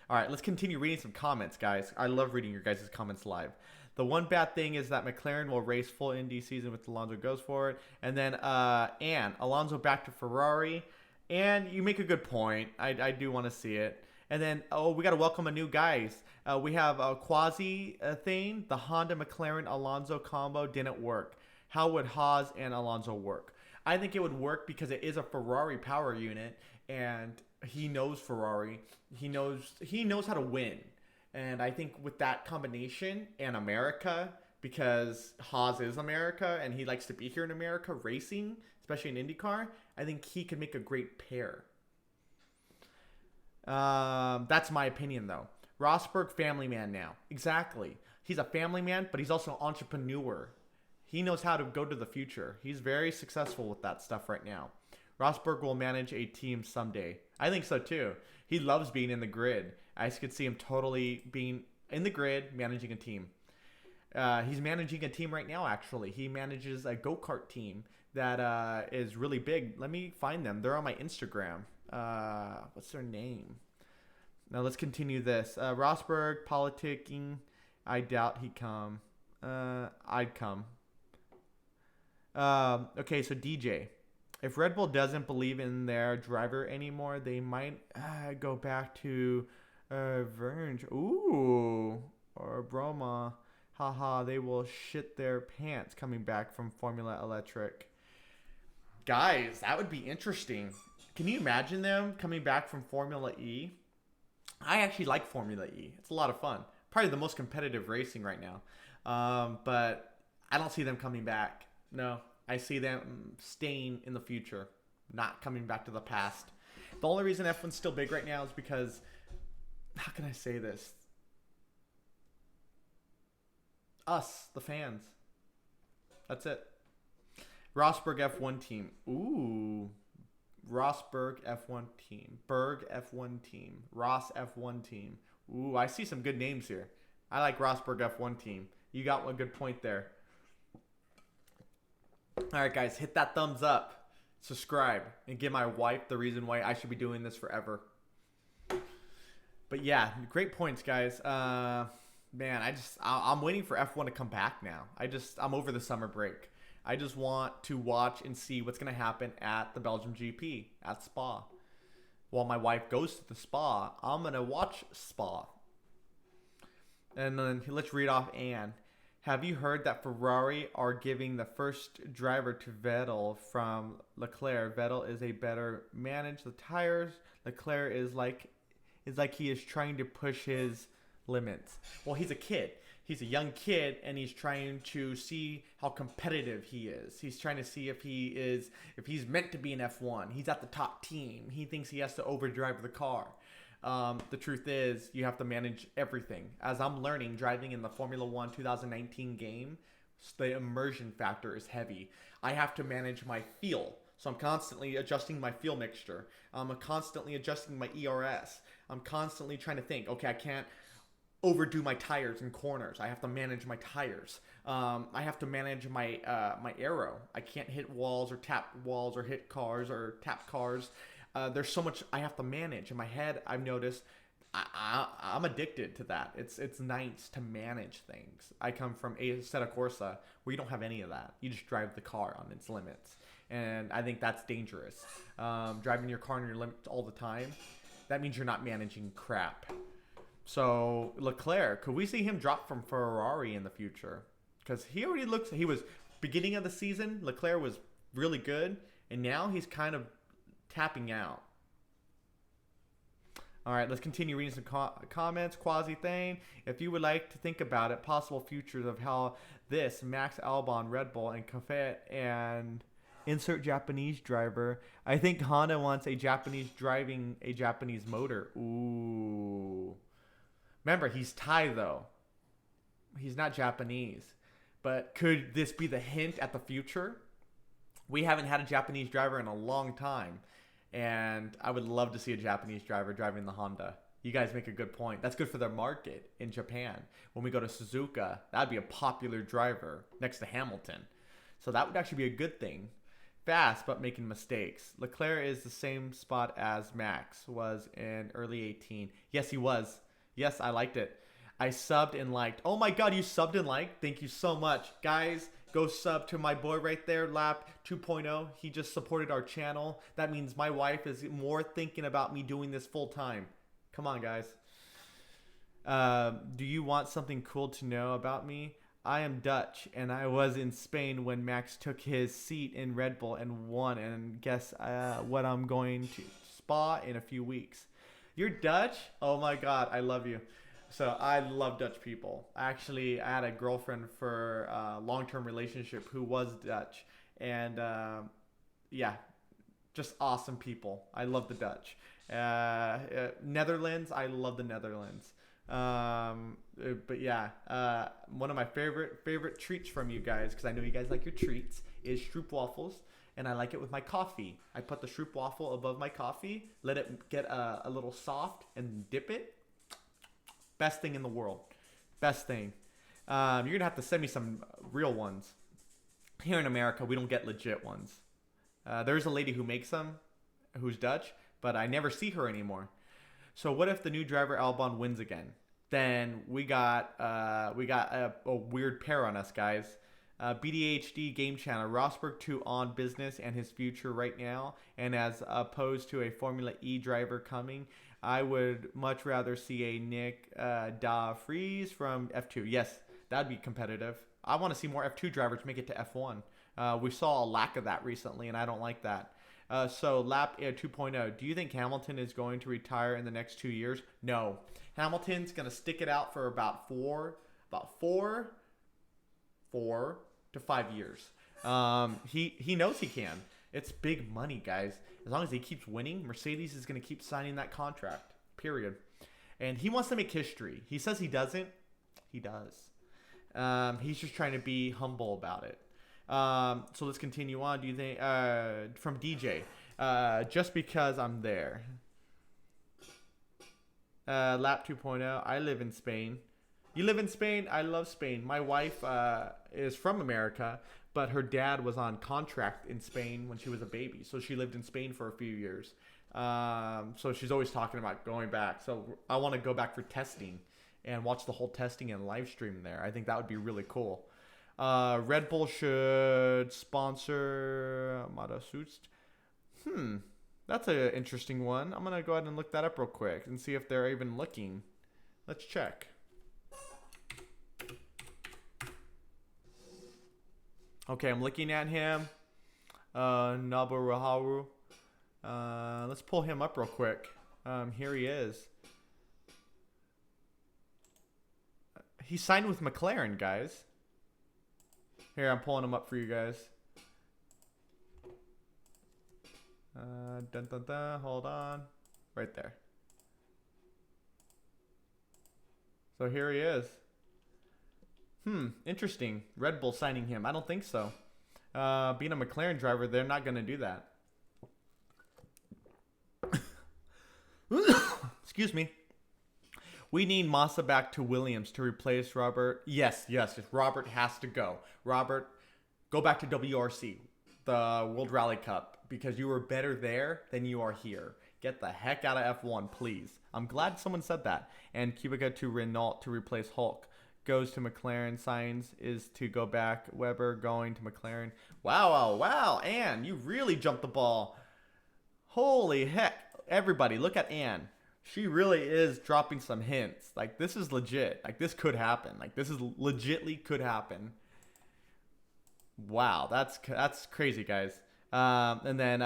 All right, let's continue reading some comments, guys. I love reading your guys' comments live. The one bad thing is that McLaren will race full Indy season with Alonso goes for it. And then Alonso back to Ferrari. And you make a good point. I do want to see it. And then, we got to welcome a new guys. We have a Quasi thing. The Honda McLaren Alonso combo didn't work. How would Haas and Alonso work? I think it would work because it is a Ferrari power unit, and he knows Ferrari. He knows how to win. And I think with that combination and America, because Haas is America and he likes to be here in America racing, especially in IndyCar, I think he could make a great pair. That's my opinion, though. Rosberg, family man now. Exactly. He's a family man, but he's also an entrepreneur. He knows how to go to the future. He's very successful with that stuff right now. Rosberg will manage a team someday. I think so, too. He loves being in the grid. I could see him totally being in the grid, managing a team. He's managing a team right now, actually. He manages a go-kart team that is really big. Let me find them. They're on my Instagram. What's their name? Now, let's continue this. Rosberg, politicking. I doubt he'd come. I'd come. Okay, so DJ. If Red Bull doesn't believe in their driver anymore, they might go back to Verge. Ooh. Or Broma. Haha, they will shit their pants coming back from Formula Electric. Guys, that would be interesting. Can you imagine them coming back from Formula E? I actually like Formula E. It's a lot of fun. Probably the most competitive racing right now. But I don't see them coming back. No, I see them staying in the future, not coming back to the past. The only reason F1's still big right now is because, how can I say this? Us, the fans. That's it. Rosberg F1 team. Ooh. Rosberg F1 team. Berg F1 team. Ross F1 team. Ooh, I see some good names here. I like Rosberg F1 team. You got one good point there. All right, guys, hit that thumbs up, subscribe, and give my wife the reason why I should be doing this forever. But yeah, great points, guys. Man, I'm waiting for F1 to come back now. I'm over the summer break. I just want to watch and see what's going to happen at the Belgium GP at Spa. While my wife goes to the Spa, I'm going to watch Spa. And then let's read off Anne. Have you heard that Ferrari are giving the first driver to Vettel from Leclerc? Vettel is a better manage the tires. Leclerc is like he is trying to push his limits. Well, he's a kid. He's a young kid, and he's trying to see how competitive he is. He's trying to see if he's meant to be an F1. He's at the top team. He thinks he has to overdrive the car. The truth is, you have to manage everything. As I'm learning, driving in the Formula 1 2019 game, the immersion factor is heavy. I have to manage my feel. So I'm constantly adjusting my fuel mixture. I'm constantly adjusting my ERS. I'm constantly trying to think, okay, I can't overdo my tires in corners. I have to manage my tires. I have to manage my my aero. I can't hit walls or tap walls or hit cars or tap cars. There's so much I have to manage in my head. I've noticed I'm addicted to that. It's nice to manage things. I come from a Setta Corsa where you don't have any of that. You just drive the car on its limits, and I think that's dangerous. Driving your car on your limits all the time, that means you're not managing crap. So Leclerc, could we see him drop from Ferrari in the future? Because he was beginning of the season, Leclerc was really good, and now he's kind of tapping out. All right, let's continue reading some comments. Quasi thing. If you would like to think about it, possible futures of how this Max Albon, Red Bull, and Café and insert Japanese driver. I think Honda wants a Japanese driving a Japanese motor. Ooh. Remember, he's Thai though. He's not Japanese. But could this be the hint at the future? We haven't had a Japanese driver in a long time. And I would love to see a Japanese driver driving the Honda. You guys make a good point. That's good for their market in Japan. When we go to Suzuka, that'd be a popular driver next to Hamilton. So that would actually be a good thing. Fast, but making mistakes. Leclerc is the same spot as Max was in early 18. Yes, he was. Yes, I liked it. I subbed and liked. Oh my god, you subbed and liked? Thank you so much. Guys, go sub to my boy right there, Lap 2.0. He just supported our channel. That means my wife is more thinking about me doing this full time. Come on, guys. Do you want something cool to know about me? I am Dutch, and I was in Spain when Max took his seat in Red Bull and won. And guess what I'm going to Spa in a few weeks. You're Dutch? Oh my god, I love you. So I love Dutch people. Actually, I had a girlfriend for a long-term relationship who was Dutch. And yeah, just awesome people. I love the Dutch. Netherlands, I love the Netherlands. But yeah, one of my favorite treats from you guys, because I know you guys like your treats, is stroopwafels, and I like it with my coffee. I put the stroopwafel above my coffee, let it get a little soft, and dip it. Best thing in the world. Best thing. You're gonna have to send me some real ones. Here in America, we don't get legit ones. There's a lady who makes them, who's Dutch, but I never see her anymore. So what if the new driver Albon wins again? Then we got a weird pair on us, guys. BDHD Game Channel, Rosberg 2 on business and his future right now, and as opposed to a Formula E driver coming, I would much rather see a Nick Da Vries from F2. Yes, that'd be competitive. I want to see more F2 drivers make it to F1. We saw a lack of that recently, and I don't like that. So Lap 2.0, do you think Hamilton is going to retire in the next 2 years? No. Hamilton's going to stick it out for about four to 5 years. He knows he can. It's big money, guys. As long as he keeps winning, Mercedes is going to keep signing that contract, period. And he wants to make history. He says he doesn't. He does. He's just trying to be humble about it. So let's continue on. Do you think, from DJ, just because I'm there. Lap 2.0, I live in Spain. You live in Spain? I love Spain. My wife is from America, but her dad was on contract in Spain when she was a baby. So she lived in Spain for a few years. So she's always talking about going back. So I want to go back for testing and watch the whole testing and live stream there. I think that would be really cool. Red Bull should sponsor Madasust. That's an interesting one. I'm going to go ahead and look that up real quick and see if they're even looking. Let's check. Okay, I'm looking at him. Naburaharu. Let's pull him up real quick. Here he is. He signed with McLaren, guys. Here, I'm pulling him up for you guys. Hold on. Right there. So here he is. Interesting. Red Bull signing him. I don't think so. Being a McLaren driver, they're not going to do that. Excuse me. We need Massa back to Williams to replace Robert. Yes. Robert has to go. Robert, go back to WRC, the World Rally Cup, because you were better there than you are here. Get the heck out of F1, please. I'm glad someone said that. And Kubica to Renault to replace Hulk. Goes to McLaren. Sainz is to go back. Weber going to McLaren. Wow. Anne, you really jumped the ball. Holy heck. Everybody, look at Anne. She really is dropping some hints. Like, this is legit. Like, this could happen. Like, this is legitly could happen. Wow, that's crazy, guys. And then,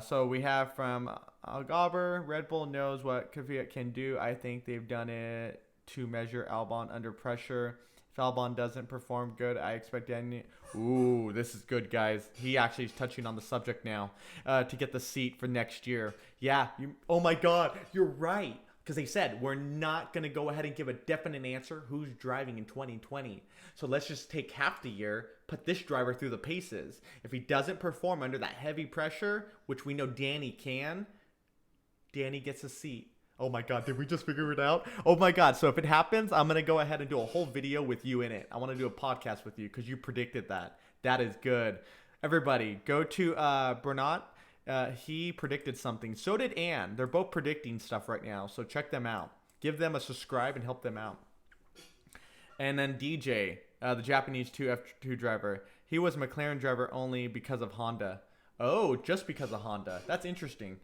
so we have from Algaber, Red Bull knows what Kvyat can do. I think they've done it to measure Albon under pressure. If Albon doesn't perform good, I expect any... Ooh, this is good, guys. He actually is touching on the subject now. To get the seat for next year. Yeah, oh my god, you're right. Because they said, we're not going to go ahead and give a definite answer who's driving in 2020. So let's just take half the year, put this driver through the paces. If he doesn't perform under that heavy pressure, which we know Danny can, Danny gets a seat. Oh my God, did we just figure it out? Oh my God, so if it happens, I'm going to go ahead and do a whole video with you in it. I want to do a podcast with you because you predicted that. That is good. Everybody, go to Bernat. He predicted something. So did Ann. They're both predicting stuff right now, so check them out. Give them a subscribe and help them out. And then DJ, the Japanese 2F2 driver. He was McLaren driver only because of Honda. Oh, just because of Honda. That's interesting.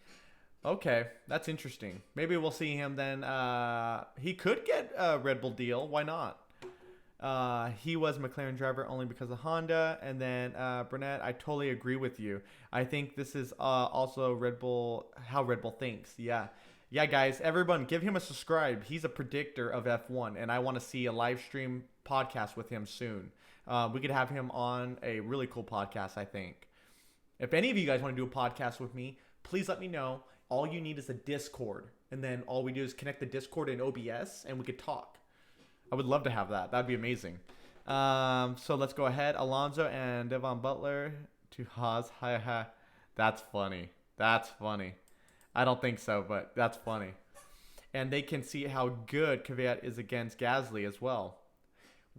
Okay, that's interesting. Maybe we'll see him then. He could get a Red Bull deal. Why not? He was McLaren driver only because of Honda. And then Burnett, I totally agree with you. I think this is also Red Bull, how Red Bull thinks. Yeah, guys, everyone, give him a subscribe. He's a predictor of F1, and I want to see a live stream podcast with him soon. We could have him on a really cool podcast, I think. If any of you guys want to do a podcast with me, please let me know. All you need is a Discord, and then all we do is connect the Discord and OBS, and we could talk. I would love to have that. That'd be amazing. So let's go ahead. Alonso and Devon Butler to Haas. That's funny. That's funny. I don't think so, but that's funny. And they can see how good Kvyat is against Gasly as well.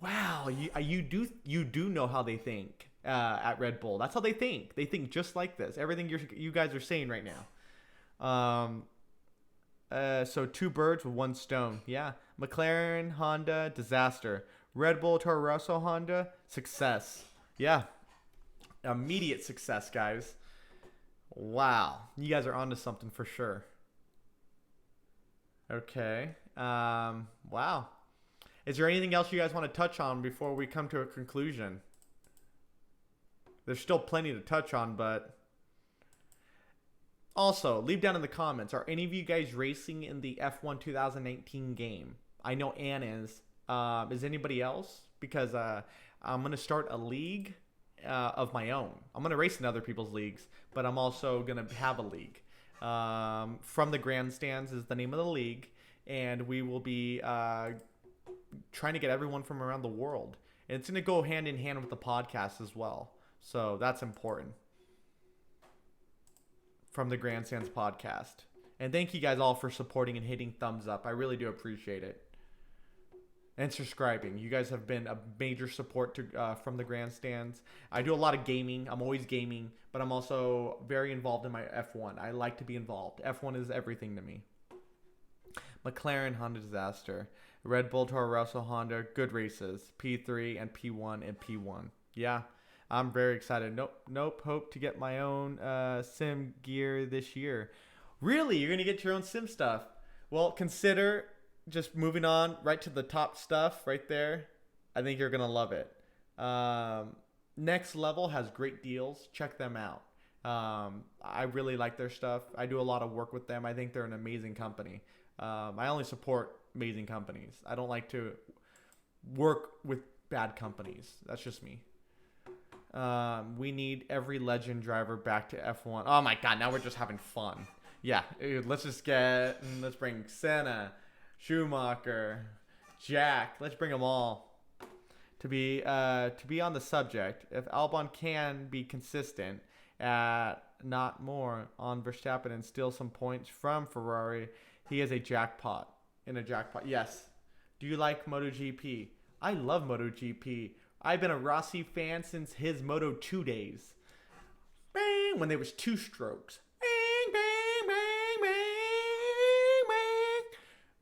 Wow, you do know how they think at Red Bull. That's how they think. They think just like this. Everything you guys are saying right now. So 2 birds with 1 stone. Yeah. McLaren, Honda, disaster. Red Bull, Toro Rosso, Honda, success. Yeah. Immediate success, guys. Wow. You guys are onto something for sure. Okay. Wow. Is there anything else you guys want to touch on before we come to a conclusion? There's still plenty to touch on, but... Also, leave down in the comments, are any of you guys racing in the F1 2019 game? I know Ann is. Is anybody else? Because I'm going to start a league of my own. I'm going to race in other people's leagues, but I'm also going to have a league. From the Grandstands is the name of the league, and we will be trying to get everyone from around the world. And it's going to go hand in hand with the podcast as well. So that's important. From the Grandstands podcast. And thank you guys all for supporting and hitting thumbs up. I really do appreciate it. And subscribing. You guys have been a major support to from the Grandstands. I do a lot of gaming. I'm always gaming, but I'm also very involved in my F1. I like to be involved. F1 is everything to me. McLaren, Honda disaster. Red Bull, Toro Rosso, Honda, good races. P3 and P1 and P1. Yeah. I'm very excited. Nope. Hope to get my own sim gear this year. Really? You're going to get your own sim stuff? Well, consider just moving on right to the top stuff right there. I think you're going to love it. Next Level has great deals. Check them out. I really like their stuff. I do a lot of work with them. I think they're an amazing company. I only support amazing companies. I don't like to work with bad companies. That's just me. We need every legend driver back to F1. Oh my God, now we're just having fun. Yeah, let's bring Senna, Schumacher, Jack. Let's bring them all. To be on the subject, if Albon can be consistent at not more on Verstappen and steal some points from Ferrari, he is a jackpot. Yes. Do you like MotoGP? I love MotoGP. I've been a Rossi fan since his Moto 2 days. Bang! When there was 2 strokes. Bang, bang, bang, bang, bang.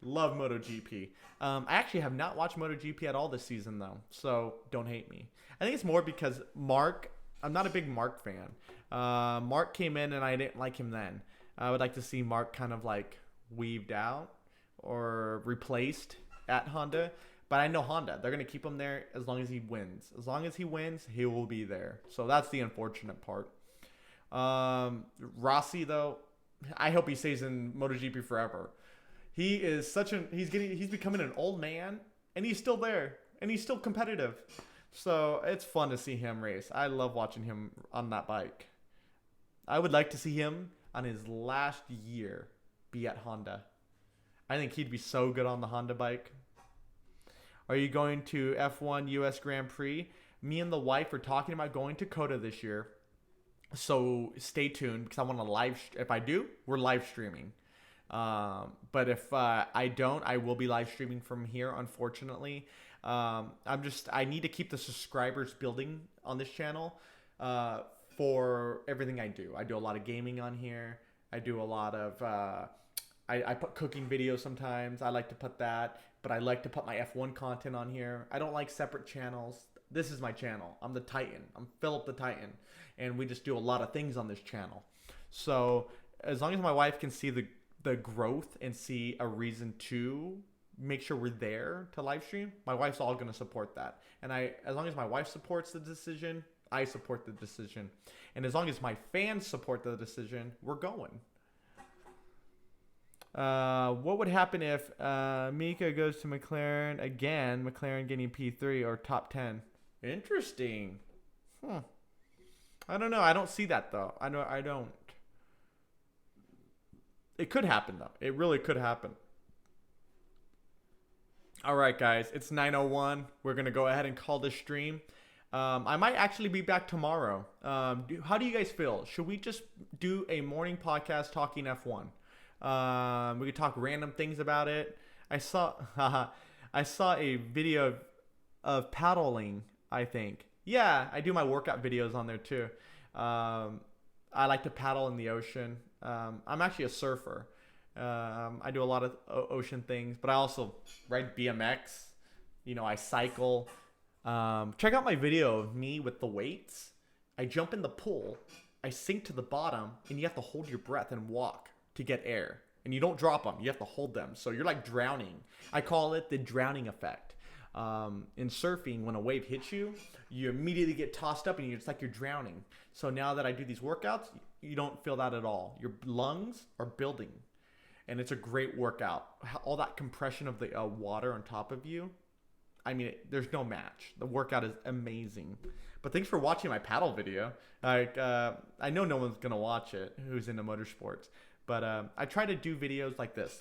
Love MotoGP. I actually have not watched MotoGP at all this season, though. So, don't hate me. I think it's more because Mark... I'm not a big Mark fan. Mark came in and I didn't like him then. I would like to see Mark kind of like weaved out or replaced at Honda. But I know Honda. They're going to keep him there as long as he wins. As long as he wins, he will be there. So that's the unfortunate part. Rossi, though, I hope he stays in MotoGP forever. He is he's becoming an old man, and he's still there, and he's still competitive. So it's fun to see him race. I love watching him on that bike. I would like to see him on his last year be at Honda. I think he'd be so good on the Honda bike. Are you going to F1 US Grand Prix? Me and the wife are talking about going to COTA this year. So stay tuned because I want to if I do, we're live streaming. But if I don't, I will be live streaming from here, unfortunately. I need to keep the subscribers building on this channel for everything I do. I do a lot of gaming on here. I do a lot of, I put cooking videos sometimes. I like to put that, but I like to put my F1 content on here. I don't like separate channels. This is my channel. I'm the Titan. I'm Philip the Titan. And we just do a lot of things on this channel. So as long as my wife can see the growth and see a reason to make sure we're there to live stream, my wife's all going to support that. And as long as my wife supports the decision, I support the decision. And as long as my fans support the decision, we're going. What would happen if Mika goes to McLaren again, McLaren getting P3 or top 10? Interesting. I don't know. I don't see that, though. I don't. It could happen, though. It really could happen. All right, guys. It's 9:01. We're going to go ahead and call this stream. I might actually be back tomorrow. How do you guys feel? Should we just do a morning podcast talking F1? We could talk random things about it. I saw a video of paddling, I think. Yeah, I do my workout videos on there too. I like to paddle in the ocean. I'm actually a surfer. I do a lot of ocean things, but I also ride BMX. I cycle. Check out my video of me with the weights. I jump in the pool, I sink to the bottom, and you have to hold your breath and walk to get air. And you don't drop them, you have to hold them. So you're like drowning. I call it the drowning effect. In surfing, when a wave hits you, you immediately get tossed up and it's like you're drowning. So now that I do these workouts, you don't feel that at all. Your lungs are building. And it's a great workout. All that compression of the water on top of you. I mean, there's no match. The workout is amazing. But thanks for watching my paddle video. I know no one's going to watch it who's into motorsports. But I try to do videos like this.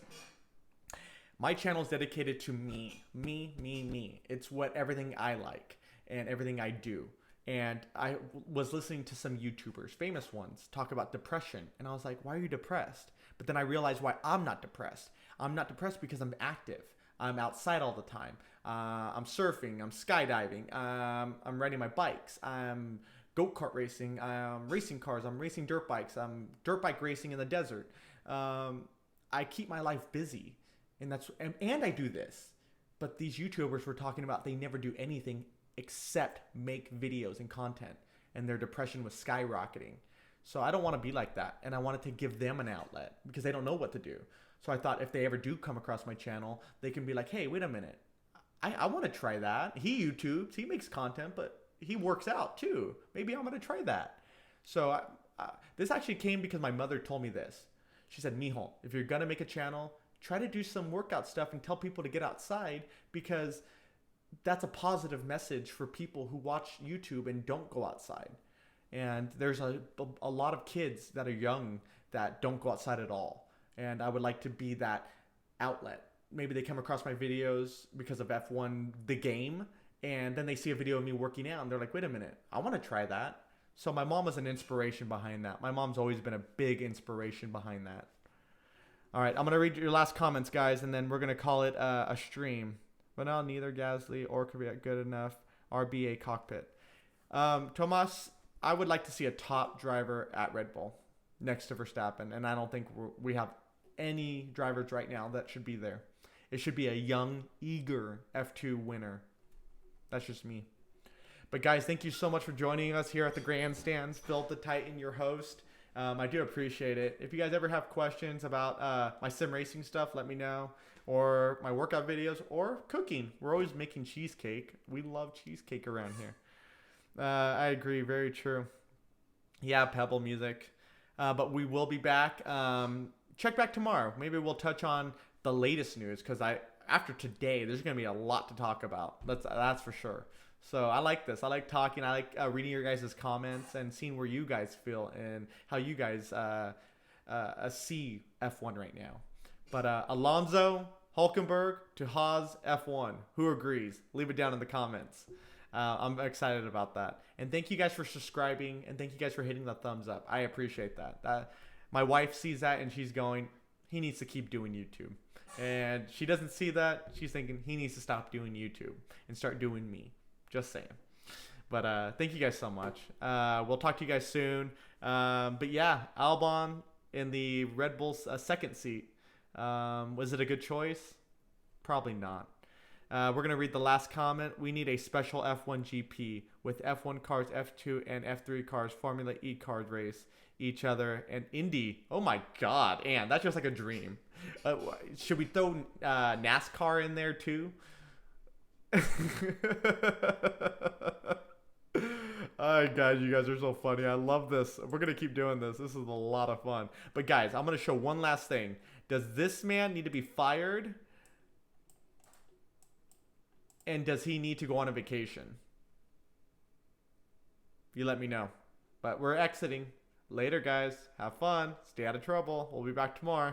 My channel is dedicated to me. It's everything I like and everything I do. And I was listening to some YouTubers, famous ones, talk about depression. And I was like, why are you depressed? But then I realized why I'm not depressed. I'm not depressed because I'm active. I'm outside all the time. I'm surfing. I'm skydiving. I'm riding my bikes. I'm go-kart racing. I'm racing cars. I'm racing dirt bikes. I'm dirt bike racing in the desert. I keep my life busy. And I do this. But these YouTubers were talking about they never do anything except make videos and content. And their depression was skyrocketing. So I don't want to be like that. And I wanted to give them an outlet because they don't know what to do. So I thought if they ever do come across my channel, they can be like, hey, wait a minute. I want to try that. He YouTubes, he makes content, but he works out too. Maybe I'm going to try that. So this actually came because my mother told me this. She said, Mijo, if you're going to make a channel, try to do some workout stuff and tell people to get outside because that's a positive message for people who watch YouTube and don't go outside. And there's a lot of kids that are young that don't go outside at all. And I would like to be that outlet. Maybe they come across my videos because of F1, the game, and then they see a video of me working out and they're like, wait a minute, I want to try that. So my mom was an inspiration behind that. My mom's always been a big inspiration behind that. All right, I'm going to read your last comments, guys, and then we're going to call it a stream. But now neither Gasly or Kvyat good enough. RBA cockpit. Tomas, I would like to see a top driver at Red Bull next to Verstappen, and I don't think we have any drivers right now that should be there. It should be a young, eager F2 winner. That's just me. But guys, thank you so much for joining us here at the Grandstands. Philip the Titan, your host. I do appreciate it. If you guys ever have questions about my sim racing stuff, let me know. Or my workout videos or cooking. We're always making cheesecake. We love cheesecake around here. I agree. Very true. Yeah, Pebble music. But we will be back. Check back tomorrow. Maybe we'll touch on the latest news because after today, there's going to be a lot to talk about. That's for sure. So I like this. I like talking. I like reading your guys' comments and seeing where you guys feel and how you guys see F1 right now. But Alonso, Hulkenberg to Haas F1. Who agrees? Leave it down in the comments. I'm excited about that. And thank you guys for subscribing, and thank you guys for hitting the thumbs up. I appreciate that. My wife sees that and she's going, he needs to keep doing YouTube. And she doesn't see that. She's thinking he needs to stop doing YouTube and start doing me. Just saying. But thank you guys so much. We'll talk to you guys soon. But yeah, Albon in the Red Bull's second seat. Was it a good choice? Probably not. We're going to read the last comment. We need a special F1 GP with F1 cars, F2 and F3 cars, Formula E cars race each other, and Indy. Oh my God, and that's just like a dream. Should we throw NASCAR in there too? Alright guys, you guys are so funny. I love this. We're going to keep doing this. This is a lot of fun. But guys, I'm going to show one last thing. Does this man need to be fired? And does he need to go on a vacation? You let me know. But we're exiting. Later, guys. Have fun. Stay out of trouble. We'll be back tomorrow.